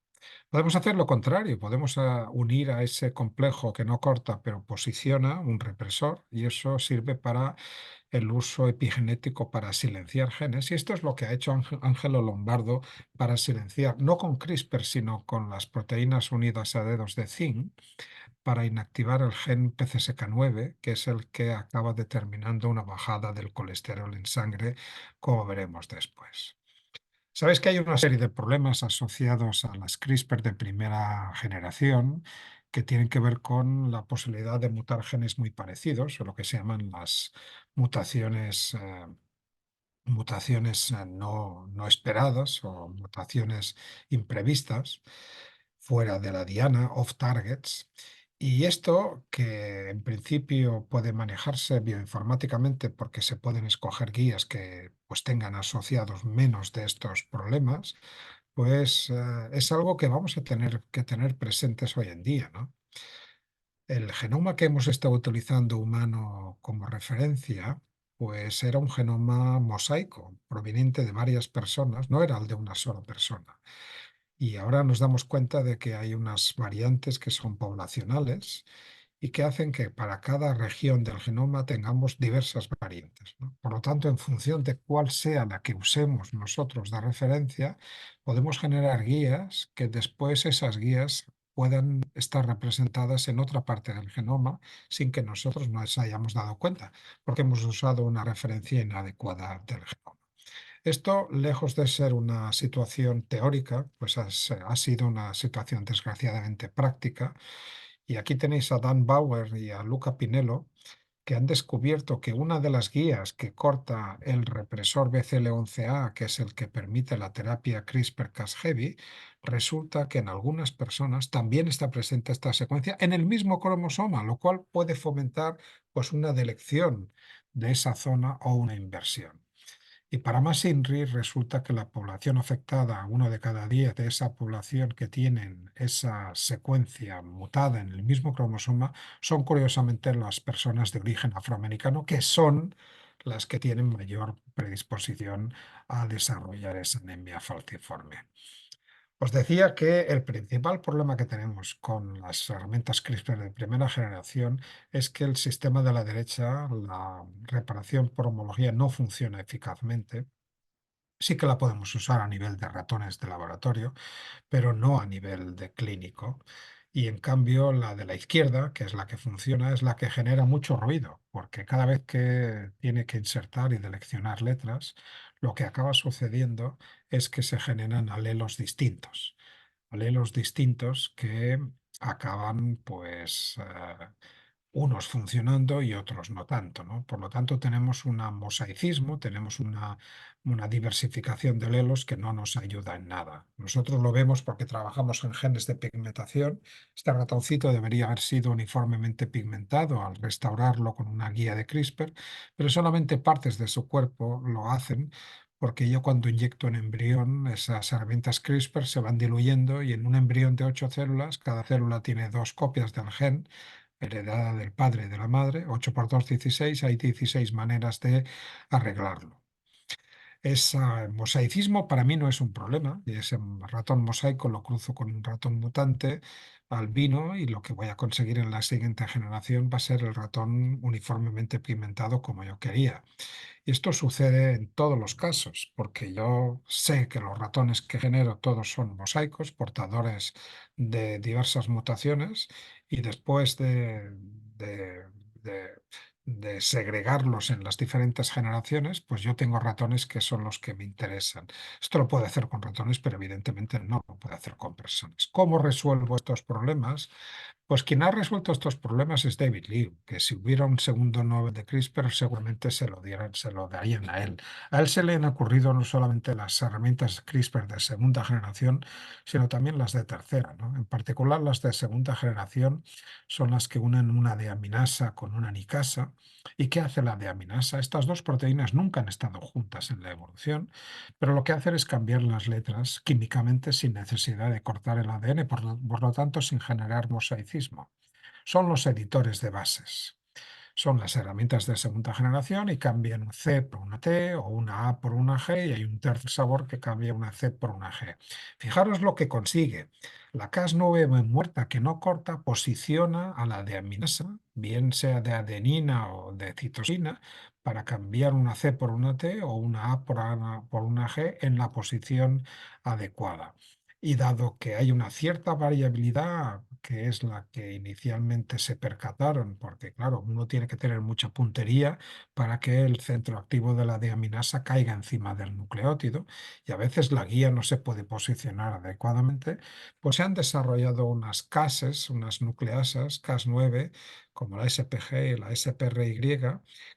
Podemos hacer lo contrario, podemos unir a ese complejo que no corta pero posiciona un represor, y eso sirve para el uso epigenético para silenciar genes, y esto es lo que ha hecho Ángelo Lombardo para silenciar, no con CRISPR, sino con las proteínas unidas a dedos de zinc, para inactivar el gen PCSK9, que es el que acaba determinando una bajada del colesterol en sangre, como veremos después. Sabéis que hay una serie de problemas asociados a las CRISPR de primera generación que tienen que ver con la posibilidad de mutar genes muy parecidos, o lo que se llaman las mutaciones, no esperadas o mutaciones imprevistas fuera de la diana, off targets. Y esto, que en principio puede manejarse bioinformáticamente porque se pueden escoger guías que pues, tengan asociados menos de estos problemas, pues es algo que vamos a tener que tener presentes hoy en día, ¿no? El genoma que hemos estado utilizando humano como referencia, pues era un genoma mosaico, proveniente de varias personas, no era el de una sola persona. Y ahora nos damos cuenta de que hay unas variantes que son poblacionales y que hacen que para cada región del genoma tengamos diversas variantes, ¿no? Por lo tanto, en función de cuál sea la que usemos nosotros de referencia, podemos generar guías que después esas guías puedan estar representadas en otra parte del genoma sin que nosotros nos hayamos dado cuenta, porque hemos usado una referencia inadecuada del genoma. Esto, lejos de ser una situación teórica, pues ha sido una situación desgraciadamente práctica. Y aquí tenéis a Dan Bauer y a Luca Pinello, que han descubierto que una de las guías que corta el represor BCL11A, que es el que permite la terapia CRISPR-Cas9, resulta que en algunas personas también está presente esta secuencia en el mismo cromosoma, lo cual puede fomentar pues una delección de esa zona o una inversión. Y para más INRI resulta que la población afectada, 1 de cada 10 de esa población que tienen esa secuencia mutada en el mismo cromosoma, son curiosamente las personas de origen afroamericano, que son las que tienen mayor predisposición a desarrollar esa anemia falciforme. Os decía que el principal problema que tenemos con las herramientas CRISPR de primera generación es que el sistema de la derecha, la reparación por homología, no funciona eficazmente. Sí que la podemos usar a nivel de ratones de laboratorio, pero no a nivel de clínico. Y en cambio, la de la izquierda, que es la que funciona, es la que genera mucho ruido, porque cada vez que tiene que insertar y deleccionar letras, lo que acaba sucediendo es que se generan alelos distintos que acaban, pues, unos funcionando y otros no tanto, ¿no? Por lo tanto, tenemos un mosaicismo, tenemos una diversificación de alelos que no nos ayuda en nada. Nosotros lo vemos porque trabajamos en genes de pigmentación. Este ratoncito debería haber sido uniformemente pigmentado al restaurarlo con una guía de CRISPR, pero solamente partes de su cuerpo lo hacen porque yo cuando inyecto en embrión, esas herramientas CRISPR se van diluyendo y en un embrión de 8 células, cada célula tiene 2 copias del gen heredada del padre y de la madre, 8 por 2, 16, hay 16 maneras de arreglarlo. Ese mosaicismo para mí no es un problema. Y ese ratón mosaico lo cruzo con un ratón mutante albino y lo que voy a conseguir en la siguiente generación va a ser el ratón uniformemente pigmentado como yo quería. Y esto sucede en todos los casos, porque yo sé que los ratones que genero todos son mosaicos, portadores de diversas mutaciones, y después de- de segregarlos en las diferentes generaciones, pues yo tengo ratones que son los que me interesan. Esto lo puedo hacer con ratones, pero evidentemente no lo puedo hacer con personas. ¿Cómo resuelvo estos problemas? Pues quien ha resuelto estos problemas es David Liu, que si hubiera un segundo Nobel de CRISPR seguramente se lo darían a él. A él se le han ocurrido no solamente las herramientas CRISPR de segunda generación, sino también las de tercera, ¿no? En particular las de segunda generación son las que unen una deaminasa con una nicasa. ¿Y qué hace la deaminasa? Estas dos proteínas nunca han estado juntas en la evolución, pero lo que hace es cambiar las letras químicamente sin necesidad de cortar el ADN, por lo tanto sin generar mosaicismo. Son los editores de bases. Son las herramientas de segunda generación y cambian un C por una T o una A por una G y hay un tercer sabor que cambia una C por una G. Fijaros lo que consigue. La Cas9 muerta que no corta posiciona a la deaminasa, bien sea de adenina o de citosina, para cambiar una C por una T o una A por una G en la posición adecuada. Y dado que hay una cierta variabilidad, que es la que inicialmente se percataron, porque claro, uno tiene que tener mucha puntería para que el centro activo de la deaminasa caiga encima del nucleótido, y a veces la guía no se puede posicionar adecuadamente, pues se han desarrollado unas cases, unas nucleasas, Cas9, como la SPG y la SPRY,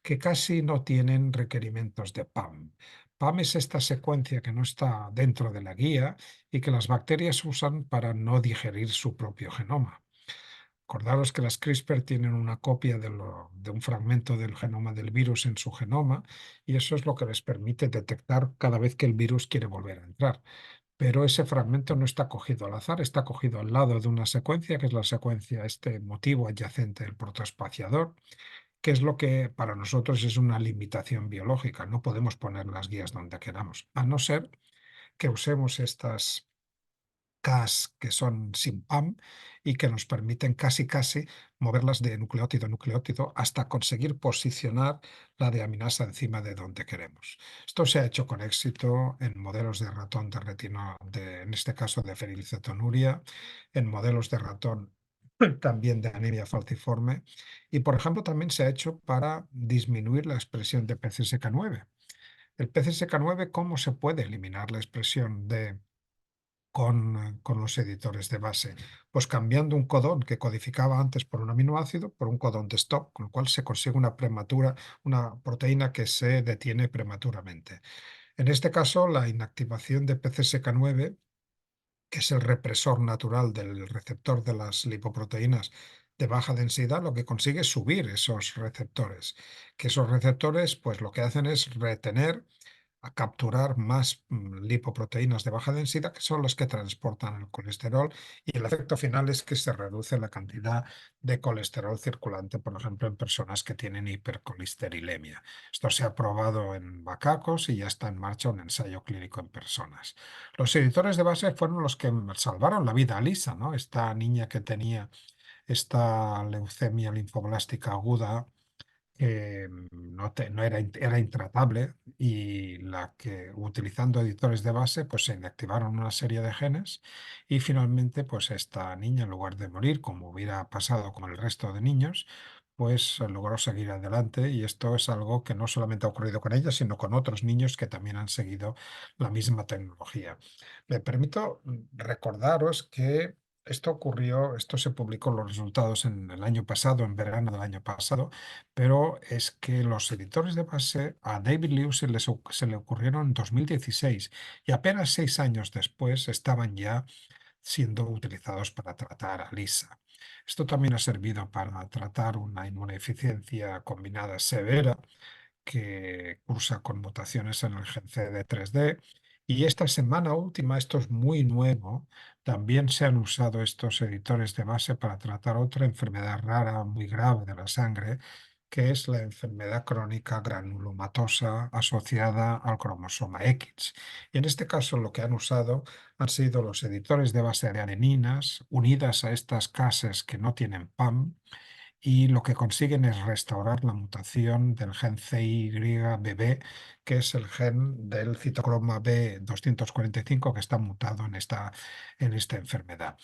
que casi no tienen requerimientos de PAM. PAM es esta secuencia que no está dentro de la guía y que las bacterias usan para no digerir su propio genoma. Acordaros que las CRISPR tienen una copia de un fragmento del genoma del virus en su genoma y eso es lo que les permite detectar cada vez que el virus quiere volver a entrar. Pero ese fragmento no está cogido al azar, está cogido al lado de una secuencia, que es la secuencia, este motivo adyacente del protoespaciador, que es lo que para nosotros es una limitación biológica. No podemos poner las guías donde queramos, a no ser que usemos estas Cas que son sin PAM y que nos permiten casi casi moverlas de nucleótido a nucleótido hasta conseguir posicionar la deaminasa encima de donde queremos. Esto se ha hecho con éxito en modelos de ratón de en este caso de fenilcetonuria, en modelos de ratón también de anemia falciforme y por ejemplo también se ha hecho para disminuir la expresión de PCSK9. El PCSK9, ¿cómo se puede eliminar la expresión de con los editores de base? Pues cambiando un codón que codificaba antes por un aminoácido por un codón de stop, con lo cual se consigue una proteína que se detiene prematuramente. En este caso, la inactivación de PCSK9, que es el represor natural del receptor de las lipoproteínas de baja densidad, lo que consigue es subir esos receptores, que esos receptores pues lo que hacen es retener a capturar más lipoproteínas de baja densidad, que son las que transportan el colesterol, y el efecto final es que se reduce la cantidad de colesterol circulante, por ejemplo, en personas que tienen hipercolesterilemia. Esto se ha probado en macacos y ya está en marcha un ensayo clínico en personas. Los editores de base fueron los que salvaron la vida a Lisa, ¿no? Esta niña que tenía esta leucemia linfoblástica aguda, no era, era intratable, y la que utilizando editores de base pues se inactivaron una serie de genes, y finalmente pues esta niña, en lugar de morir como hubiera pasado con el resto de niños, pues logró seguir adelante, y esto es algo que no solamente ha ocurrido con ella, sino con otros niños que también han seguido la misma tecnología. Me permito recordaros que esto se publicó los resultados en el año pasado, en verano del año pasado, pero es que los editores de base a David Liu se le ocurrieron en 2016, y apenas 6 años después estaban ya siendo utilizados para tratar a Lisa. Esto también ha servido para tratar una inmunodeficiencia combinada severa que cursa con mutaciones en el gen CD3D. Y esta semana última, esto es muy nuevo, también se han usado estos editores de base para tratar otra enfermedad rara, muy grave de la sangre, que es la enfermedad crónica granulomatosa asociada al cromosoma X. Y en este caso lo que han usado han sido los editores de base de adeninas unidas a estas cases que no tienen PAM, y lo que consiguen es restaurar la mutación del gen CYBB, que es el gen del citocroma B245 que está mutado en esta enfermedad.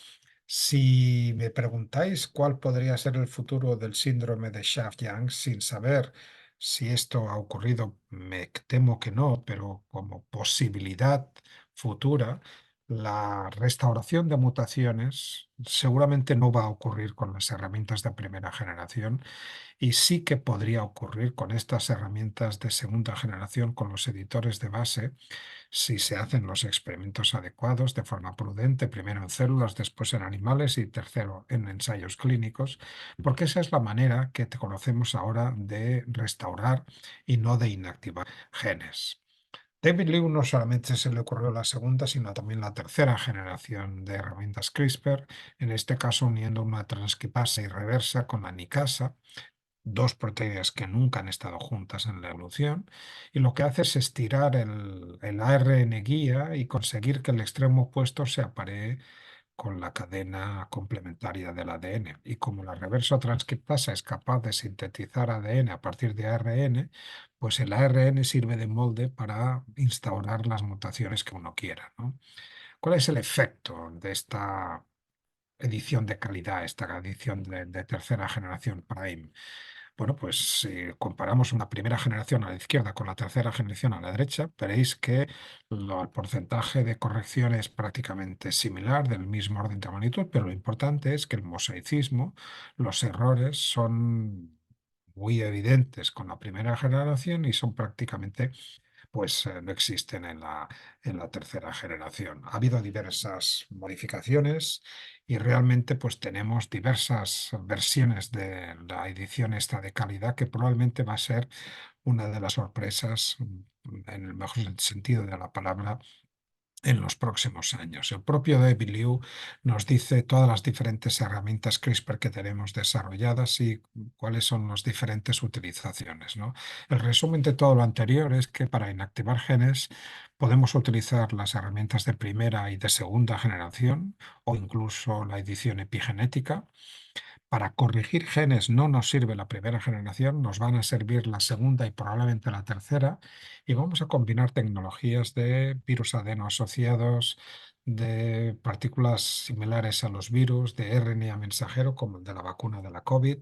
Si me preguntáis cuál podría ser el futuro del síndrome de Shaft-Yang, sin saber si esto ha ocurrido, me temo que no, pero como posibilidad futura, la restauración de mutaciones seguramente no va a ocurrir con las herramientas de primera generación, y sí que podría ocurrir con estas herramientas de segunda generación, con los editores de base, si se hacen los experimentos adecuados de forma prudente, primero en células, después en animales y tercero en ensayos clínicos, porque esa es la manera que conocemos ahora de restaurar y no de inactivar genes. David Liu no solamente se le ocurrió la segunda, sino también la tercera generación de herramientas CRISPR, en este caso uniendo una transcriptasa y reversa con la nicasa, dos proteínas que nunca han estado juntas en la evolución, y lo que hace es estirar el ARN guía y conseguir que el extremo opuesto se aparee con la cadena complementaria del ADN. Y como la reverso transcriptasa es capaz de sintetizar ADN a partir de ARN, pues el ARN sirve de molde para instaurar las mutaciones que uno quiera, ¿no? ¿Cuál es el efecto de esta edición de calidad, esta edición de tercera generación Prime? Bueno, pues si comparamos una primera generación a la izquierda con la tercera generación a la derecha, veréis que el porcentaje de corrección es prácticamente similar, del mismo orden de magnitud, pero lo importante es que el mosaicismo, los errores son muy evidentes con la primera generación y son prácticamente pues no existen en la tercera generación. Ha habido diversas modificaciones, y realmente pues tenemos diversas versiones de la edición esta de calidad, que probablemente va a ser una de las sorpresas, en el mejor sentido de la palabra, en los próximos años. El propio David Liu nos dice todas las diferentes herramientas CRISPR que tenemos desarrolladas y cuáles son las diferentes utilizaciones, ¿no? El resumen de todo lo anterior es que para inactivar genes podemos utilizar las herramientas de primera y de segunda generación, o incluso la edición epigenética. Para corregir genes no nos sirve la primera generación, nos van a servir la segunda y probablemente la tercera, y vamos a combinar tecnologías de virus adeno asociados, de partículas similares a los virus, de RNA mensajero como el de la vacuna de la COVID,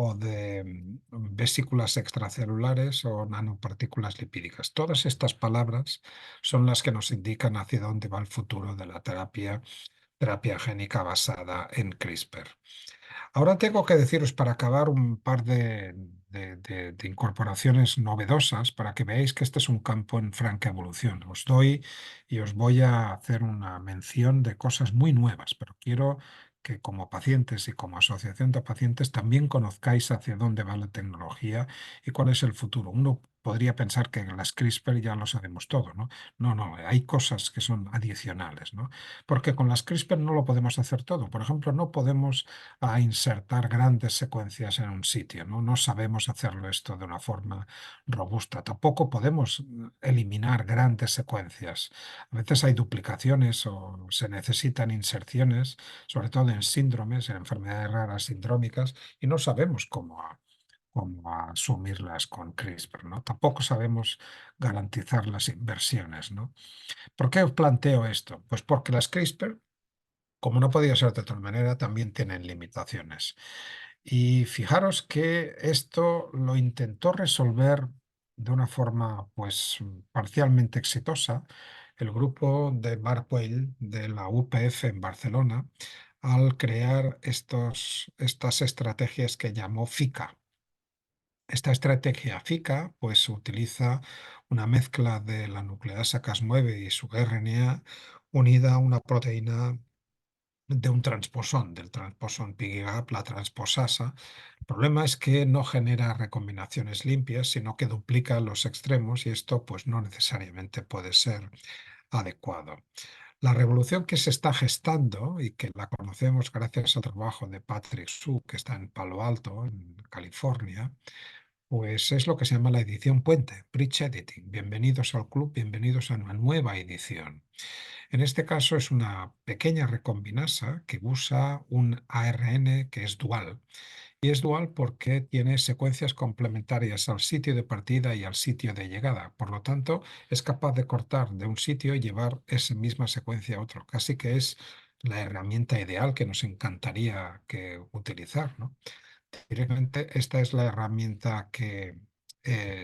o de vesículas extracelulares o nanopartículas lipídicas. Todas estas palabras son las que nos indican hacia dónde va el futuro de la terapia génica basada en CRISPR. Ahora tengo que deciros para acabar un par de incorporaciones novedosas para que veáis que este es un campo en franca evolución. Os doy y os voy a hacer una mención de cosas muy nuevas, pero quiero que como pacientes y como asociación de pacientes también conozcáis hacia dónde va la tecnología y cuál es el futuro. Uno podría pensar que en las CRISPR ya lo sabemos todo, ¿no? No, no, hay cosas que son adicionales, ¿no? Porque con las CRISPR no lo podemos hacer todo. Por ejemplo, no podemos insertar grandes secuencias en un sitio, ¿no? No sabemos hacerlo esto de una forma robusta. Tampoco podemos eliminar grandes secuencias. A veces hay duplicaciones o se necesitan inserciones, sobre todo en síndromes, en enfermedades raras sindrómicas, y no sabemos cómo asumirlas con CRISPR, ¿no? Tampoco sabemos garantizar las inversiones, ¿no? ¿Por qué os planteo esto? Pues porque las CRISPR, como no podía ser de otra manera, también tienen limitaciones. Y fijaros que esto lo intentó resolver de una forma, pues, parcialmente exitosa el grupo de Mark Weil de la UPF en Barcelona al crear estas estrategias que llamó FICA. Esta estrategia FICA, pues, utiliza una mezcla de la nucleasa Cas9 y su RNA unida a una proteína de un transposón, del transposón PIGAP, la transposasa. El problema es que no genera recombinaciones limpias, sino que duplica los extremos y esto pues no necesariamente puede ser adecuado. La revolución que se está gestando y que la conocemos gracias al trabajo de Patrick Su, que está en Palo Alto, en California, pues es lo que se llama la edición puente, Bridge Editing. Bienvenidos al club, bienvenidos a una nueva edición. En este caso es una pequeña recombinasa que usa un ARN que es dual. Y es dual porque tiene secuencias complementarias al sitio de partida y al sitio de llegada. Por lo tanto, es capaz de cortar de un sitio y llevar esa misma secuencia a otro. Casi que es la herramienta ideal que nos encantaría utilizar, ¿no? Directamente, esta es la herramienta que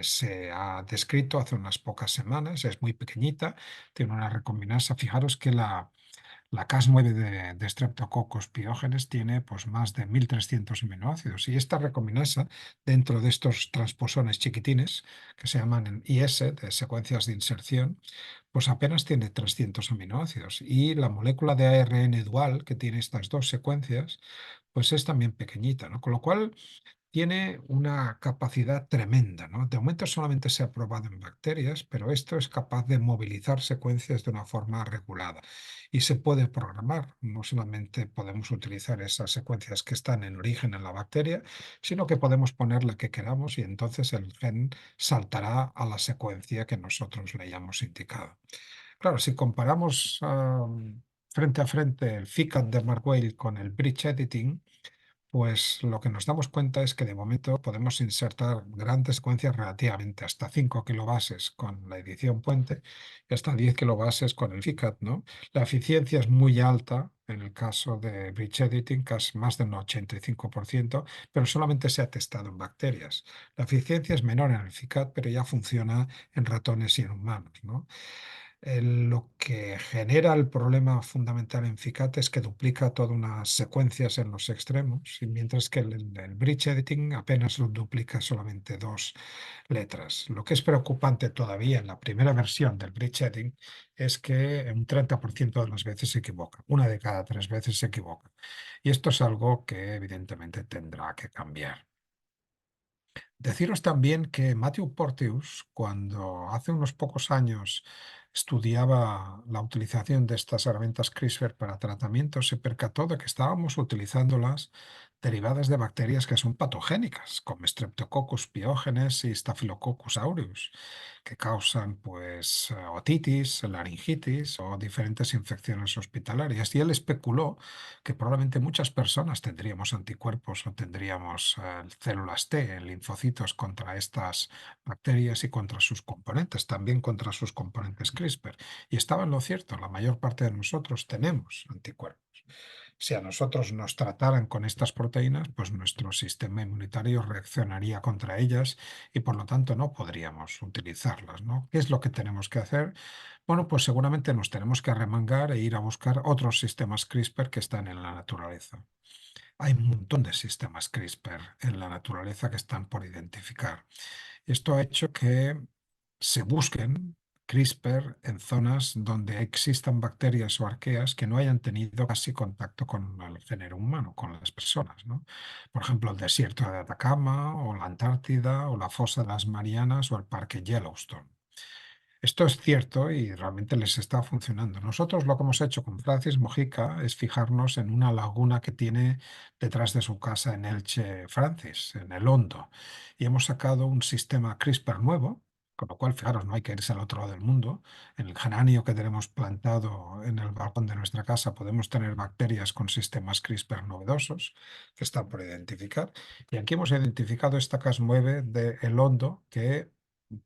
se ha descrito hace unas pocas semanas. Es muy pequeñita, tiene una recombinasa. Fijaros que la Cas9 de Streptococcus pyogenes tiene pues, más de 1.300 aminoácidos y esta recombinasa dentro de estos transposones chiquitines que se llaman en IS, de secuencias de inserción, pues apenas tiene 300 aminoácidos y la molécula de ARN dual que tiene estas dos secuencias pues es también pequeñita, ¿no? Con lo cual tiene una capacidad tremenda, ¿no? De momento solamente se ha probado en bacterias, pero esto es capaz de movilizar secuencias de una forma regulada y se puede programar. No solamente podemos utilizar esas secuencias que están en origen en la bacteria, sino que podemos poner la que queramos y entonces el gen saltará a la secuencia que nosotros le hayamos indicado. Claro, si comparamos frente a frente el FICAT de Mark con el Bridge Editing, pues lo que nos damos cuenta es que de momento podemos insertar grandes secuencias relativamente hasta 5 kilobases con la edición puente y hasta 10 kilobases con el FICAT, ¿no? La eficiencia es muy alta en el caso de Bridge Editing, casi más del 85%, pero solamente se ha testado en bacterias. La eficiencia es menor en el FICAT, pero ya funciona en ratones y en humanos, ¿no? Lo que genera el problema fundamental en FICAT es que duplica todas unas secuencias en los extremos, y mientras que el bridge editing apenas lo duplica solamente dos letras. Lo que es preocupante todavía en la primera versión del bridge editing es que un 30% de las veces se equivoca, una de cada tres veces se equivoca. Y esto es algo que evidentemente tendrá que cambiar. Deciros también que Matthew Porteus, cuando hace unos pocos años estudiaba la utilización de estas herramientas CRISPR para tratamiento, se percató de que estábamos utilizándolas derivadas de bacterias que son patogénicas, como Streptococcus pyogenes y Staphylococcus aureus, que causan pues otitis, laringitis o diferentes infecciones hospitalarias. Y él especuló que probablemente muchas personas tendríamos anticuerpos o tendríamos células T, linfocitos contra estas bacterias y contra sus componentes, también contra sus componentes CRISPR. Y estaba en lo cierto, la mayor parte de nosotros tenemos anticuerpos. Si a nosotros nos trataran con estas proteínas, pues nuestro sistema inmunitario reaccionaría contra ellas y por lo tanto no podríamos utilizarlas, ¿no? ¿Qué es lo que tenemos que hacer? Bueno, pues seguramente nos tenemos que arremangar e ir a buscar otros sistemas CRISPR que están en la naturaleza. Hay un montón de sistemas CRISPR en la naturaleza que están por identificar. Esto ha hecho que se busquen CRISPR en zonas donde existan bacterias o arqueas que no hayan tenido casi contacto con el género humano, con las personas, ¿no? Por ejemplo, el desierto de Atacama o la Antártida o la fosa de las Marianas o el parque Yellowstone. Esto es cierto y realmente les está funcionando. Nosotros lo que hemos hecho con Francis Mojica es fijarnos en una laguna que tiene detrás de su casa en Elche, Francis, en el Hondo, y hemos sacado un sistema CRISPR nuevo, con lo cual, fijaros, no hay que irse al otro lado del mundo. En el geranio que tenemos plantado en el balcón de nuestra casa podemos tener bacterias con sistemas CRISPR novedosos que están por identificar. Y aquí hemos identificado esta Cas9 de El Hondo que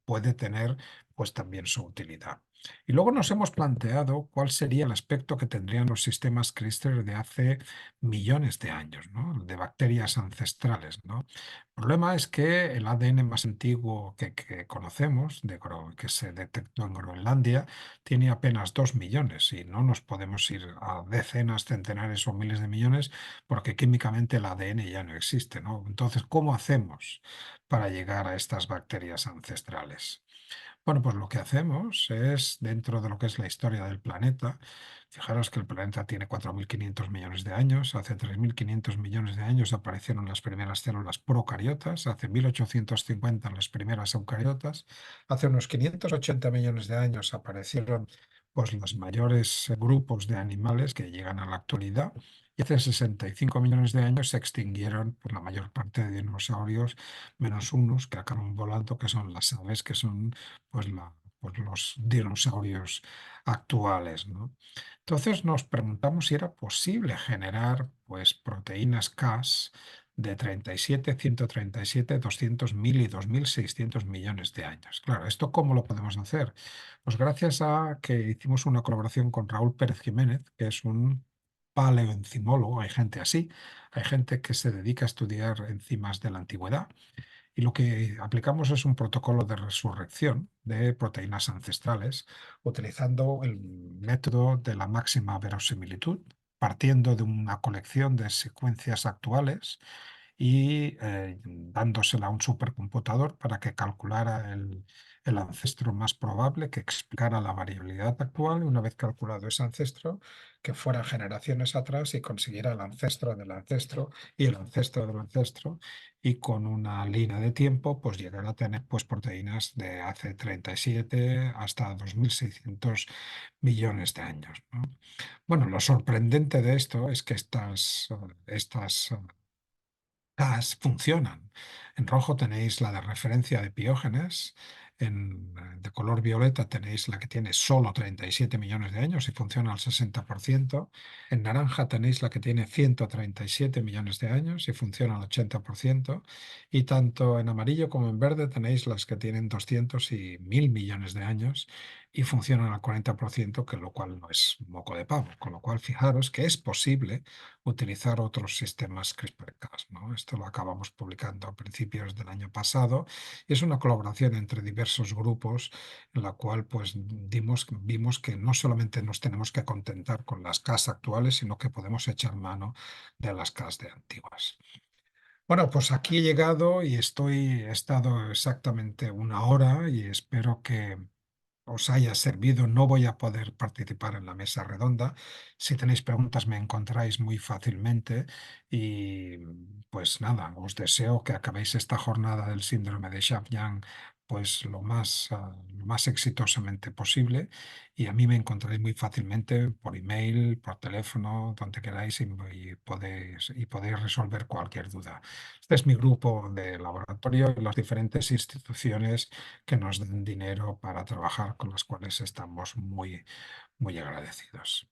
puede tener pues también su utilidad. Y luego nos hemos planteado cuál sería el aspecto que tendrían los sistemas CRISPR de hace millones de años, ¿no? De bacterias ancestrales, ¿no? El problema es que el ADN más antiguo que conocemos, que se detectó en Groenlandia, tiene apenas 2 millones y no nos podemos ir a decenas, centenares o miles de millones porque químicamente el ADN ya no existe, ¿no? Entonces, ¿cómo hacemos para llegar a estas bacterias ancestrales? Bueno, pues lo que hacemos es, dentro de lo que es la historia del planeta, fijaros que el planeta tiene 4.500 millones de años, hace 3.500 millones de años aparecieron las primeras células procariotas, hace 1.850 las primeras eucariotas, hace unos 580 millones de años aparecieron pues, los mayores grupos de animales que llegan a la actualidad. Y hace 65 millones de años se extinguieron pues, la mayor parte de dinosaurios, menos unos que acaban volando, que son las aves, que son pues, pues los dinosaurios actuales, ¿no? Entonces nos preguntamos si era posible generar pues, proteínas Cas de 37, 137, 200, 1000 y 2600 millones de años. Claro, ¿esto cómo lo podemos hacer? Pues gracias a que hicimos una colaboración con Raúl Pérez Jiménez, que es un paleoenzimólogo, hay gente así, hay gente que se dedica a estudiar enzimas de la antigüedad y lo que aplicamos es un protocolo de resurrección de proteínas ancestrales, utilizando el método de la máxima verosimilitud, partiendo de una colección de secuencias actuales y dándosela a un supercomputador para que calculara el ancestro más probable, que explicara la variabilidad actual y una vez calculado ese ancestro, que fuera generaciones atrás y consiguiera el ancestro del ancestro y el ancestro del ancestro y con una línea de tiempo pues llegar a tener pues proteínas de hace 37 hasta 2.600 millones de años, ¿no? Bueno, lo sorprendente de esto es que estas CAS funcionan. En rojo tenéis la de referencia de Piógenes, de color violeta tenéis la que tiene solo 37 millones de años y funciona al 60%. En naranja tenéis la que tiene 137 millones de años y funciona al 80%. Y tanto en amarillo como en verde tenéis las que tienen 200 y 1000 millones de años y funcionan al 40%, que lo cual no es moco de pavo. Con lo cual, fijaros que es posible utilizar otros sistemas CRISPR-Cas, ¿no? Esto lo acabamos publicando a principios del año pasado y es una colaboración entre diversos grupos en la cual pues vimos que no solamente nos tenemos que contentar con las CAS actuales, sino que podemos echar mano de las CAS de antiguas. Bueno, pues aquí he llegado y he estado exactamente una hora y espero que os haya servido. No voy a poder participar en la mesa redonda. Si tenéis preguntas me encontráis muy fácilmente y pues nada, os deseo que acabéis esta jornada del síndrome de Shabyan pues lo más exitosamente posible y a mí me encontráis muy fácilmente por email, por teléfono, donde queráis y podéis resolver cualquier duda. Este es mi grupo de laboratorio y las diferentes instituciones que nos den dinero para trabajar, con las cuales estamos muy, muy agradecidos.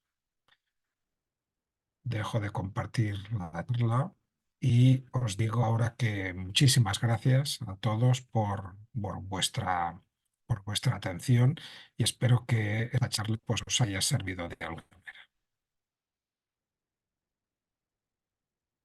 Dejo de compartir la charla y os digo ahora que muchísimas gracias a todos por vuestra atención y espero que esta charla pues, os haya servido de algo.